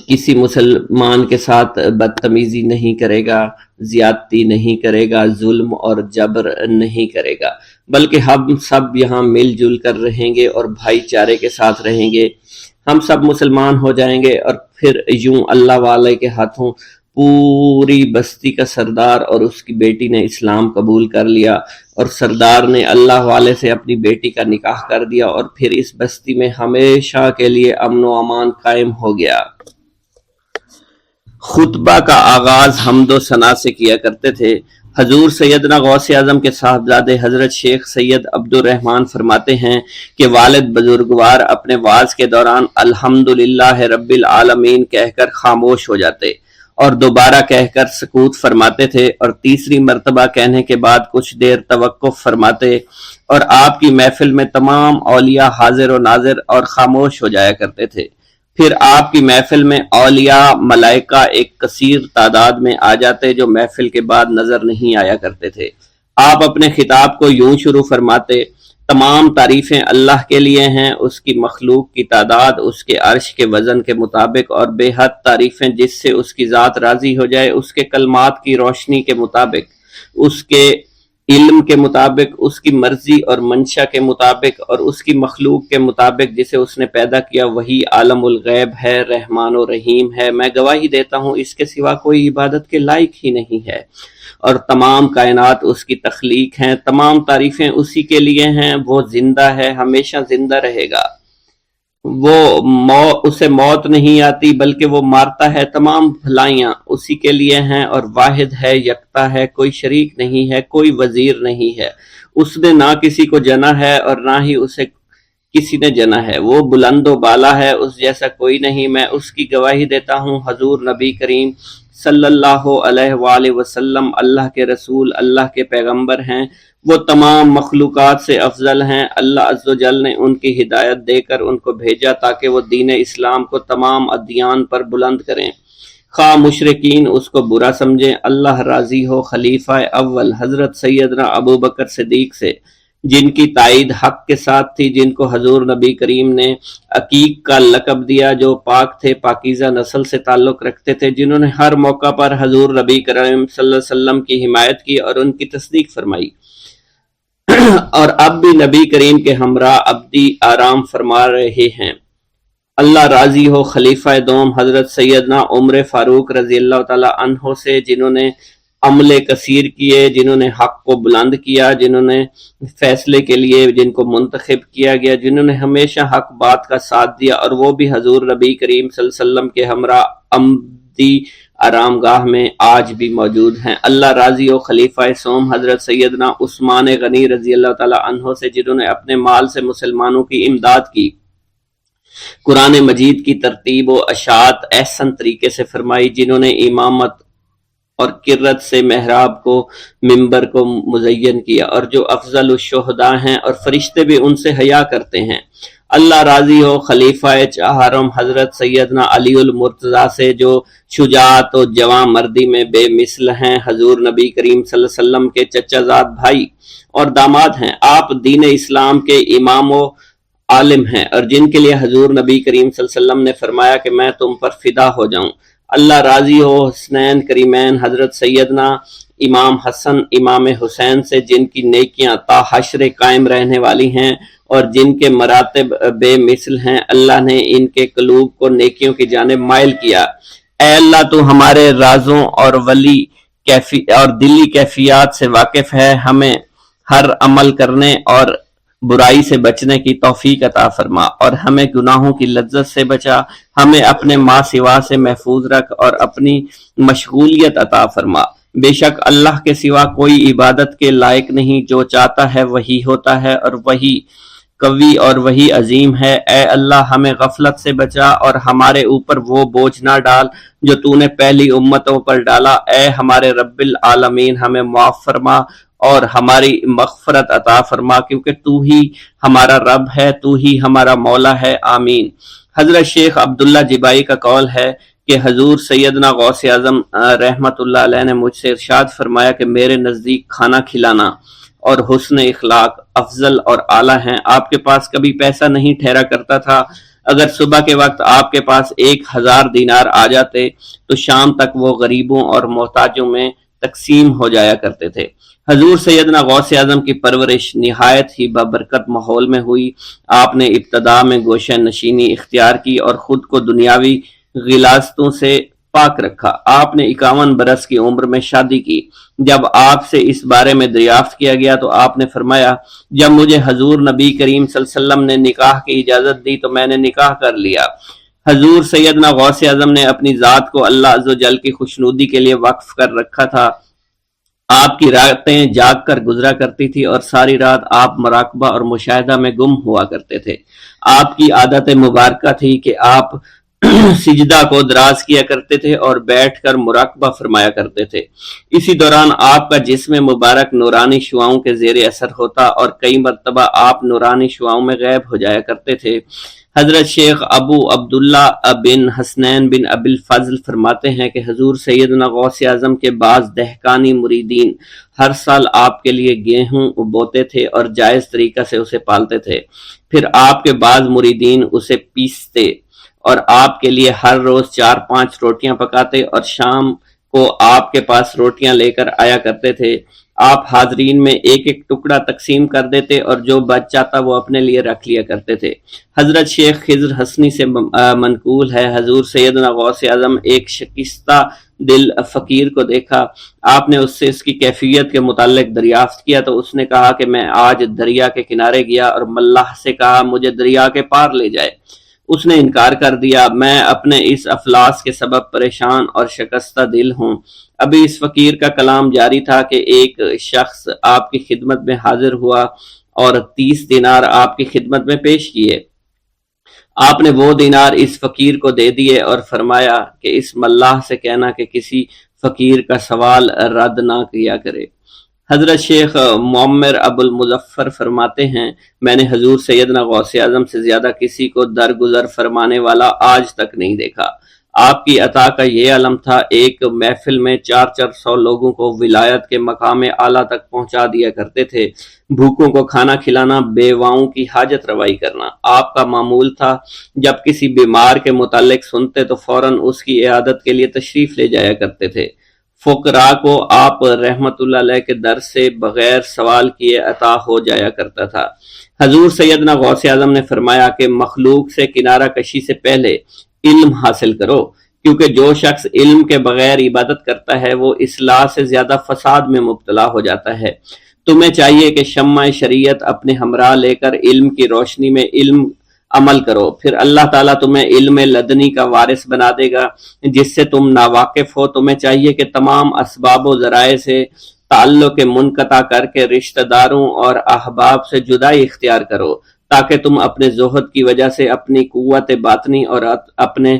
کسی مسلمان کے ساتھ بدتمیزی نہیں کرے گا، زیادتی نہیں کرے گا، ظلم اور جبر نہیں کرے گا، بلکہ ہم سب یہاں مل جل کر رہیں گے اور بھائی چارے کے ساتھ رہیں گے۔ ہم سب مسلمان ہو جائیں گے اور پھر یوں اللہ والے کے ہاتھوں پوری بستی کا سردار اور اس کی بیٹی نے اسلام قبول کر لیا، اور سردار نے اللہ والے سے اپنی بیٹی کا نکاح کر دیا، اور پھر اس بستی میں ہمیشہ کے لیے امن و امان قائم ہو گیا۔ خطبہ کا آغاز حمد و ثنا سے کیا کرتے تھے۔ حضور سیدنا غوث اعظم کے صاحبزادے حضرت شیخ سید عبد الرحمن فرماتے ہیں کہ والد بزرگوار اپنے وعظ کے دوران الحمدللہ رب العالمین کہہ کر خاموش ہو جاتے اور دوبارہ کہہ کر سکوت فرماتے تھے، اور تیسری مرتبہ کہنے کے بعد کچھ دیر توقف فرماتے، اور آپ کی محفل میں تمام اولیاء حاضر و ناظر اور خاموش ہو جایا کرتے تھے۔ پھر آپ کی محفل میں اولیاء ملائکہ ایک کثیر تعداد میں آ جاتے جو محفل کے بعد نظر نہیں آیا کرتے تھے۔ آپ اپنے خطاب کو یوں شروع فرماتے، تمام تعریفیں اللہ کے لیے ہیں، اس کی مخلوق کی تعداد اس کے عرش کے وزن کے مطابق، اور بے حد تعریفیں جس سے اس کی ذات راضی ہو جائے، اس کے کلمات کی روشنی کے مطابق، اس کے علم کے مطابق، اس کی مرضی اور منشا کے مطابق، اور اس کی مخلوق کے مطابق جسے اس نے پیدا کیا، وہی عالم الغیب ہے، رحمان و رحیم ہے۔ میں گواہی دیتا ہوں اس کے سوا کوئی عبادت کے لائق ہی نہیں ہے، اور تمام کائنات اس کی تخلیق ہیں، تمام تعریفیں اسی کے لیے ہیں۔ وہ زندہ ہے، ہمیشہ زندہ رہے گا، اسے موت نہیں آتی بلکہ وہ مارتا ہے، تمام بھلائیاں اسی کے لیے ہیں، اور واحد ہے، یکتا ہے، کوئی شریک نہیں ہے، کوئی وزیر نہیں ہے۔ اس نے نہ کسی کو جنا ہے اور نہ ہی اسے کسی نے جنا ہے، وہ بلند و بالا ہے، اس جیسا کوئی نہیں۔ میں اس کی گواہی دیتا ہوں حضور نبی کریم صلی اللہ علیہ وآلہ وسلم اللہ کے رسول، اللہ کے پیغمبر ہیں، وہ تمام مخلوقات سے افضل ہیں۔ اللہ عز و جل نے ان کی ہدایت دے کر ان کو بھیجا تاکہ وہ دین اسلام کو تمام ادیان پر بلند کریں، خواہ مشرکین اس کو برا سمجھیں۔ اللہ راضی ہو خلیفہ اول حضرت سیدنا ابو بکر صدیق سے جن کی تائید حق کے ساتھ تھی، جن کو حضور نبی کریم نے عقیق کا لقب دیا، جو پاک تھے، پاکیزہ نسل سے تعلق رکھتے تھے، جنہوں نے ہر موقع پر حضور نبی کریم صلی اللہ علیہ وسلم کی حمایت کی اور ان کی تصدیق فرمائی، اور اب بھی نبی کریم کے ہمراہ ابدی آرام فرما رہے ہیں۔ اللہ راضی ہو خلیفہ دوم حضرت سیدنا عمر فاروق رضی اللہ تعالی عنہ سے، جنہوں نے عمل کثیر کیے، جنہوں نے حق کو بلند کیا، جنہوں نے فیصلے کے لیے جن کو منتخب کیا گیا، جنہوں نے ہمیشہ حق بات کا ساتھ دیا، اور وہ بھی حضور نبی کریم صلی اللہ علیہ وسلم کے ہمراہ ابدی آرام گاہ میں آج بھی موجود ہیں۔ اللہ راضی و خلیفہ سوم حضرت سیدنا عثمان غنی رضی اللہ تعالی عنہ سے، جنہوں نے اپنے مال سے مسلمانوں کی امداد کی، قرآن مجید کی ترتیب و اشاعت احسن طریقے سے فرمائی، جنہوں نے امامت اور قرت سے محراب کو، منبر کو مزین کیا، اور جو افضل الشہداء ہیں اور فرشتے بھی ان سے حیا کرتے ہیں۔ اللہ راضی ہو خلیفہ چہارم حضرت سیدنا علی المرتضیٰ سے، جو شجاعت و جواں مردی میں بے مثل ہیں، حضور نبی کریم صلی اللہ علیہ وسلم کے چچا زاد بھائی اور داماد ہیں۔ آپ دین اسلام کے امام و عالم ہیں، اور جن کے لیے حضور نبی کریم صلی اللہ علیہ وسلم نے فرمایا کہ میں تم پر فدا ہو جاؤں۔ اللہ راضی ہو حسنین کریمین حضرت سیدنا امام حسن امام حسین سے، جن کی نیکیاں تا حشر قائم رہنے والی ہیں اور جن کے مراتب بے مثل ہیں۔ اللہ نے ان کے قلوب کو نیکیوں کی جانب مائل کیا۔ اے اللہ تو ہمارے رازوں اور دلی کیفیات سے واقف ہے، ہمیں ہر عمل کرنے اور برائی سے بچنے کی توفیق عطا فرما، اور ہمیں گناہوں کی لذت سے بچا، ہمیں اپنے ما سوا سے محفوظ رکھ اور اپنی مشغولیت عطا فرما۔ بے شک اللہ کے سوا کوئی عبادت کے لائق نہیں، جو چاہتا ہے وہی ہوتا ہے، اور وہی قوی اور وہی عظیم ہے۔ اے اللہ ہمیں غفلت سے بچا اور ہمارے اوپر وہ بوجھ نہ ڈال جو تو نے پہلی امتوں پر ڈالا۔ اے ہمارے رب العالمین ہمیں معاف فرما اور ہماری مغفرت عطا فرما، کیونکہ تو ہی ہمارا رب ہے، تو ہی ہمارا مولا ہے، آمین۔ حضرت شیخ عبداللہ جبائی کا قول ہے کہ حضور سیدنا غوث اعظم رحمت اللہ علیہ نے مجھ سے ارشاد فرمایا کہ میرے نزدیک کھانا کھلانا اور حسن اخلاق افضل اور اعلیٰ ہیں۔ آپ کے پاس کبھی پیسہ نہیں ٹھہرا کرتا تھا، اگر صبح کے وقت آپ کے پاس 1000 دینار آ جاتے تو شام تک وہ غریبوں اور محتاجوں میں تقسیم ہو جایا کرتے تھے۔ حضور سیدنا غوث اعظم کی پرورش نہایت ہی بابرکت ماحول میں ہوئی۔ آپ نے ابتدا میں گوشہ نشینی اختیار کی اور خود کو دنیاوی غلاظتوں سے پاک رکھا۔ آپ نے 51 برس کی عمر میں شادی کی۔ جب آپ سے اس بارے میں دریافت کیا گیا تو آپ نے فرمایا، جب مجھے حضور نبی کریم صلی اللہ علیہ وسلم نے نکاح کی اجازت دی تو میں نے نکاح کر لیا۔ حضور سیدنا غوث اعظم نے اپنی ذات کو اللہ عز و جل کی خوشنودی کے لیے وقف کر رکھا تھا۔ آپ کی راتیں جاگ کر گزرا کرتی تھی اور ساری رات آپ مراقبہ اور مشاہدہ میں گم ہوا کرتے تھے۔ آپ کی عادت مبارکہ تھی کہ آپ سجدہ کو دراز کیا کرتے تھے اور بیٹھ کر مراقبہ فرمایا کرتے تھے۔ اسی دوران آپ کا جسم مبارک نورانی شعاؤں کے زیر اثر ہوتا اور کئی مرتبہ آپ نورانی شعاؤں میں غائب ہو جایا کرتے تھے۔ حضرت شیخ ابو عبداللہ بن حسنین بن ابی الفضل فرماتے ہیں کہ حضور سیدنا غوث اعظم کے بعض دہقانی مریدین ہر سال آپ کے لیے گیہوں بوتے تھے اور جائز طریقہ سے اسے پالتے تھے۔ پھر آپ کے بعض مریدین اسے پیستے اور آپ کے لیے ہر روز 4-5 روٹیاں پکاتے اور شام کو آپ کے پاس روٹیاں لے کر آیا کرتے تھے۔ آپ حاضرین میں ایک ایک ٹکڑا تقسیم کر دیتے اور جو بچ جاتا وہ اپنے لیے رکھ لیا کرتے تھے۔ حضرت شیخ خضر حسنی سے منقول ہے، حضور سیدنا غوث اعظم ایک شکستہ دل فقیر کو دیکھا۔ آپ نے اس سے اس کی کیفیت کے متعلق دریافت کیا تو اس نے کہا کہ میں آج دریا کے کنارے گیا اور ملاح سے کہا مجھے دریا کے پار لے جائے۔ اس نے انکار کر دیا۔ میں اپنے اس افلاس کے سبب پریشان اور شکستہ دل ہوں۔ ابھی اس فقیر کا کلام جاری تھا کہ ایک شخص آپ کی خدمت میں حاضر ہوا اور 30 دینار آپ کی خدمت میں پیش کیے۔ آپ نے وہ دینار اس فقیر کو دے دیے اور فرمایا کہ اس ملاح سے کہنا کہ کسی فقیر کا سوال رد نہ کیا کرے۔ حضرت شیخ معمر ابو المظفر فرماتے ہیں، میں نے حضور سیدنا غوث اعظم سے زیادہ کسی کو درگزر فرمانے والا آج تک نہیں دیکھا۔ آپ کی عطا کا یہ علم تھا، ایک محفل میں 400 لوگوں کو ولایت کے مقام اعلیٰ تک پہنچا دیا کرتے تھے، بھوکوں کو کھانا کھلانا، بیواؤں کی حاجت روائی کرنا۔ آپ کا معمول تھا جب کسی بیمار کے متعلق سنتے تو فوراً اس کی عیادت کے لیے تشریف لے جایا کرتے تھے۔ فقراء کو آپ رحمت اللہ علیہ کے در سے بغیر سوال کیے عطا ہو جایا کرتا تھا۔ حضور سیدنا غوث اعظم نے فرمایا کہ مخلوق سے کنارہ کشی سے پہلے علم حاصل کرو، کیونکہ جو شخص علم کے بغیر عبادت کرتا ہے وہ اصلاح سے زیادہ فساد میں مبتلا ہو جاتا ہے۔ تمہیں چاہیے کہ شمع شریعت اپنے ہمراہ لے کر علم کی روشنی میں علم عمل کرو، پھر اللہ تعالیٰ تمہیں علم لدنی کا وارث بنا دے گا جس سے تم ناواقف ہو۔ تمہیں چاہیے کہ تمام اسباب و ذرائع سے تعلق منقطع کر کے رشتہ داروں اور احباب سے جدائی اختیار کرو، تاکہ تم اپنے زہد کی وجہ سے اپنی قوت باطنی اور اپنے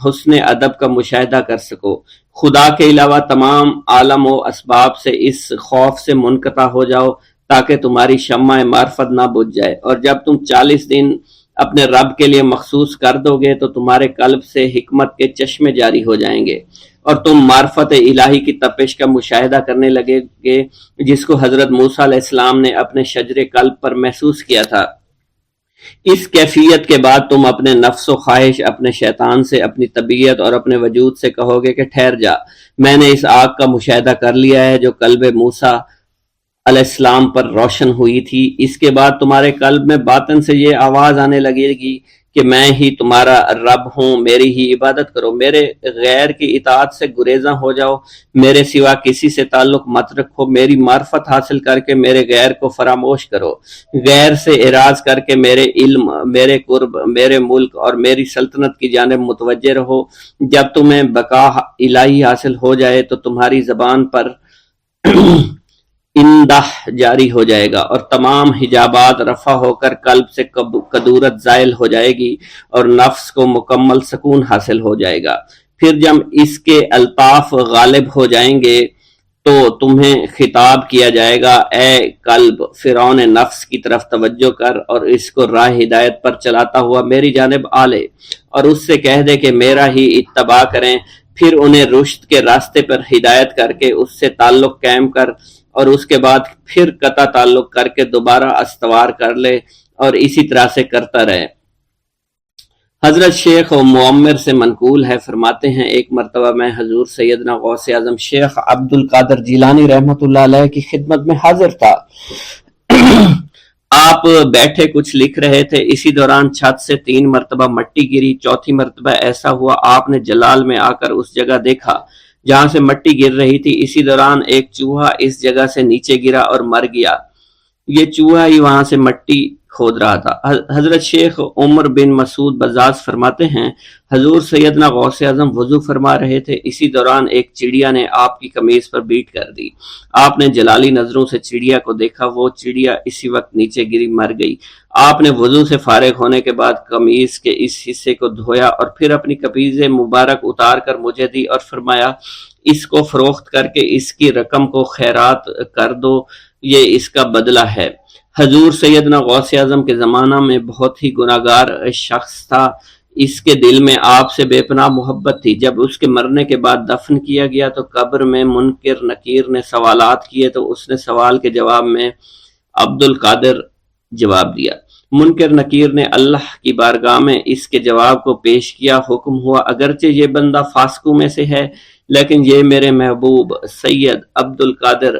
حسن ادب کا مشاہدہ کر سکو۔ خدا کے علاوہ تمام عالم و اسباب سے اس خوف سے منقطع ہو جاؤ تاکہ تمہاری شمع معرفت نہ بجھ جائے، اور جب تم 40 دن اپنے رب کے لیے مخصوص کر دو گے تو تمہارے قلب سے حکمت کے چشمے جاری ہو جائیں گے اور تم معرفت الہی کی تپش کا مشاہدہ کرنے لگے گے جس کو حضرت موسیٰ علیہ السلام نے اپنے شجر قلب پر محسوس کیا تھا۔ اس کیفیت کے بعد تم اپنے نفس و خواہش، اپنے شیطان سے، اپنی طبیعت اور اپنے وجود سے کہو گے کہ ٹھہر جا، میں نے اس آگ کا مشاہدہ کر لیا ہے جو قلب موسیٰ علیہ السلام پر روشن ہوئی تھی۔ اس کے بعد تمہارے قلب میں باطن سے یہ آواز آنے لگے گی کہ میں ہی تمہارا رب ہوں، میری ہی عبادت کرو، میرے غیر کی اطاعت سے گریزاں ہو جاؤ، میرے سوا کسی سے تعلق مت رکھو، میری معرفت حاصل کر کے میرے غیر کو فراموش کرو، غیر سے اعراض کر کے میرے علم، میرے قرب، میرے ملک اور میری سلطنت کی جانب متوجہ رہو۔ جب تمہیں بقا الہی حاصل ہو جائے تو تمہاری زبان پر اندہ جاری ہو جائے گا اور تمام حجابات رفع ہو کر قلب سے کدورت زائل ہو جائے گی اور نفس کو مکمل سکون حاصل ہو جائے گا۔ پھر جب اس کے الطاف غالب ہو جائیں گے تو تمہیں خطاب کیا جائے گا، اے قلب، فرعون نفس کی طرف توجہ کر اور اس کو راہ ہدایت پر چلاتا ہوا میری جانب آ لے اور اس سے کہہ دے کہ میرا ہی اتباع کریں، پھر انہیں رشد کے راستے پر ہدایت کر کے اس سے تعلق قائم کر اور اس کے بعد پھر قطع تعلق کر کے دوبارہ استوار کر لے اور اسی طرح سے کرتا رہے۔ حضرت شیخ و معمر سے منقول ہے، فرماتے ہیں ایک مرتبہ میں حضور سیدنا غوث اعظم شیخ عبد القادر جیلانی رحمۃ اللہ علیہ کی خدمت میں حاضر تھا۔ آپ بیٹھے کچھ لکھ رہے تھے، اسی دوران چھت سے 3 مرتبہ مٹی گری، چوتھی مرتبہ ایسا ہوا آپ نے جلال میں آ کر اس جگہ دیکھا جہاں سے مٹی گر رہی تھی۔ اسی دوران ایک چوہا اس جگہ سے نیچے گرا اور مر گیا، یہ چوہا ہی وہاں سے مٹی کھود رہا تھا۔ حضرت شیخ عمر بن مسعود بزاز فرماتے ہیں حضور سیدنا غوث اعظم وضو فرما رہے تھے، اسی دوران ایک چڑیا نے آپ کی قمیض پر بیٹ کر دی۔ آپ نے جلالی نظروں سے چڑیا کو دیکھا، وہ چڑیا اسی وقت نیچے گری مر گئی۔ آپ نے وضو سے فارغ ہونے کے بعد قمیض کے اس حصے کو دھویا اور پھر اپنی قمیض مبارک اتار کر مجھے دی اور فرمایا اس کو فروخت کر کے اس کی رقم کو خیرات کر دو، یہ اس کا بدلہ ہے۔ حضور سیدنا غوث اعظم کے زمانہ میں بہت ہی گناہگار شخص تھا، اس کے دل میں آپ سے بے پناہ محبت تھی۔ جب اس کے مرنے کے بعد دفن کیا گیا تو قبر میں منکر نکیر نے سوالات کیے تو اس نے سوال کے جواب میں عبد القادر جواب دیا۔ منکر نکیر نے اللہ کی بارگاہ میں اس کے جواب کو پیش کیا، حکم ہوا اگرچہ یہ بندہ فاسقوں میں سے ہے لیکن یہ میرے محبوب سید عبد القادر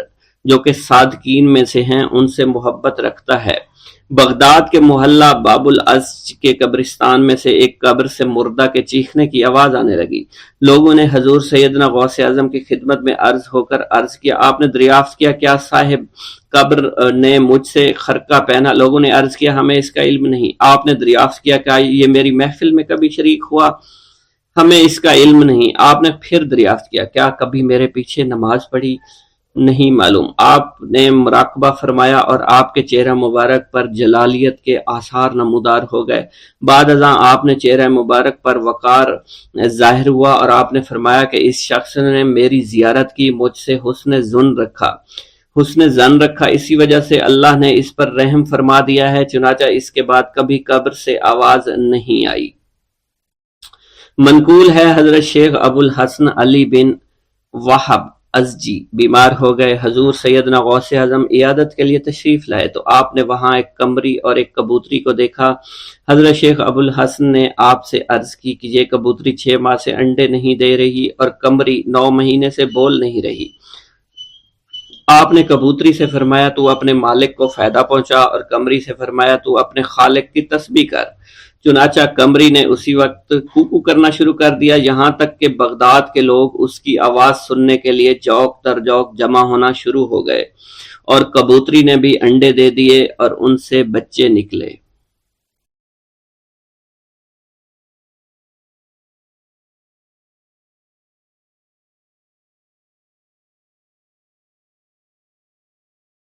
جو کہ صادقین میں سے ہیں ان سے محبت رکھتا ہے۔ بغداد کے محلہ باب العز کے قبرستان میں سے ایک قبر سے مردہ کے چیخنے کی آواز آنے لگی۔ لوگوں نے حضور سیدنا غوث اعظم کی خدمت میں عرض ہو کر عرض کیا، آپ نے دریافت کیا کیا صاحب قبر نے مجھ سے خرقہ پہنا؟ لوگوں نے عرض کیا ہمیں اس کا علم نہیں۔ آپ نے دریافت کیا کہ یہ میری محفل میں کبھی شریک ہوا؟ ہمیں اس کا علم نہیں۔ آپ نے پھر دریافت کیا کیا کبھی میرے پیچھے نماز پڑھی؟ نہیں معلوم۔ آپ نے مراقبہ فرمایا اور آپ کے چہرہ مبارک پر جلالیت کے آثار نمودار ہو گئے۔ بعد ازاں آپ نے چہرہ مبارک پر وقار ظاہر ہوا اور آپ نے فرمایا کہ اس شخص نے میری زیارت کی، مجھ سے حسن ظن رکھا، اسی وجہ سے اللہ نے اس پر رحم فرما دیا ہے، چنانچہ اس کے بعد کبھی قبر سے آواز نہیں آئی۔ منقول ہے حضرت شیخ ابو الحسن علی بن وہب ازجی بیمار ہو گئے، حضور سیدنا غوث اعظم عیادت کے لیے تشریف لائے تو آپ نے وہاں ایک قمری اور ایک کبوتری کو دیکھا۔ حضرت شیخ ابو الحسن نے آپ سے عرض کی کہ یہ کبوتری 6 ماہ سے انڈے نہیں دے رہی اور قمری 9 مہینے سے بول نہیں رہی۔ آپ نے کبوتری سے فرمایا تو اپنے مالک کو فائدہ پہنچا، اور قمری سے فرمایا تو اپنے خالق کی تسبیح کر۔ چنانچہ قمری نے اسی وقت کوکو کرنا شروع کر دیا، یہاں تک کہ بغداد کے لوگ اس کی آواز سننے کے لیے جوق در جوق جمع ہونا شروع ہو گئے، اور کبوتری نے بھی انڈے دے دیے اور ان سے بچے نکلے۔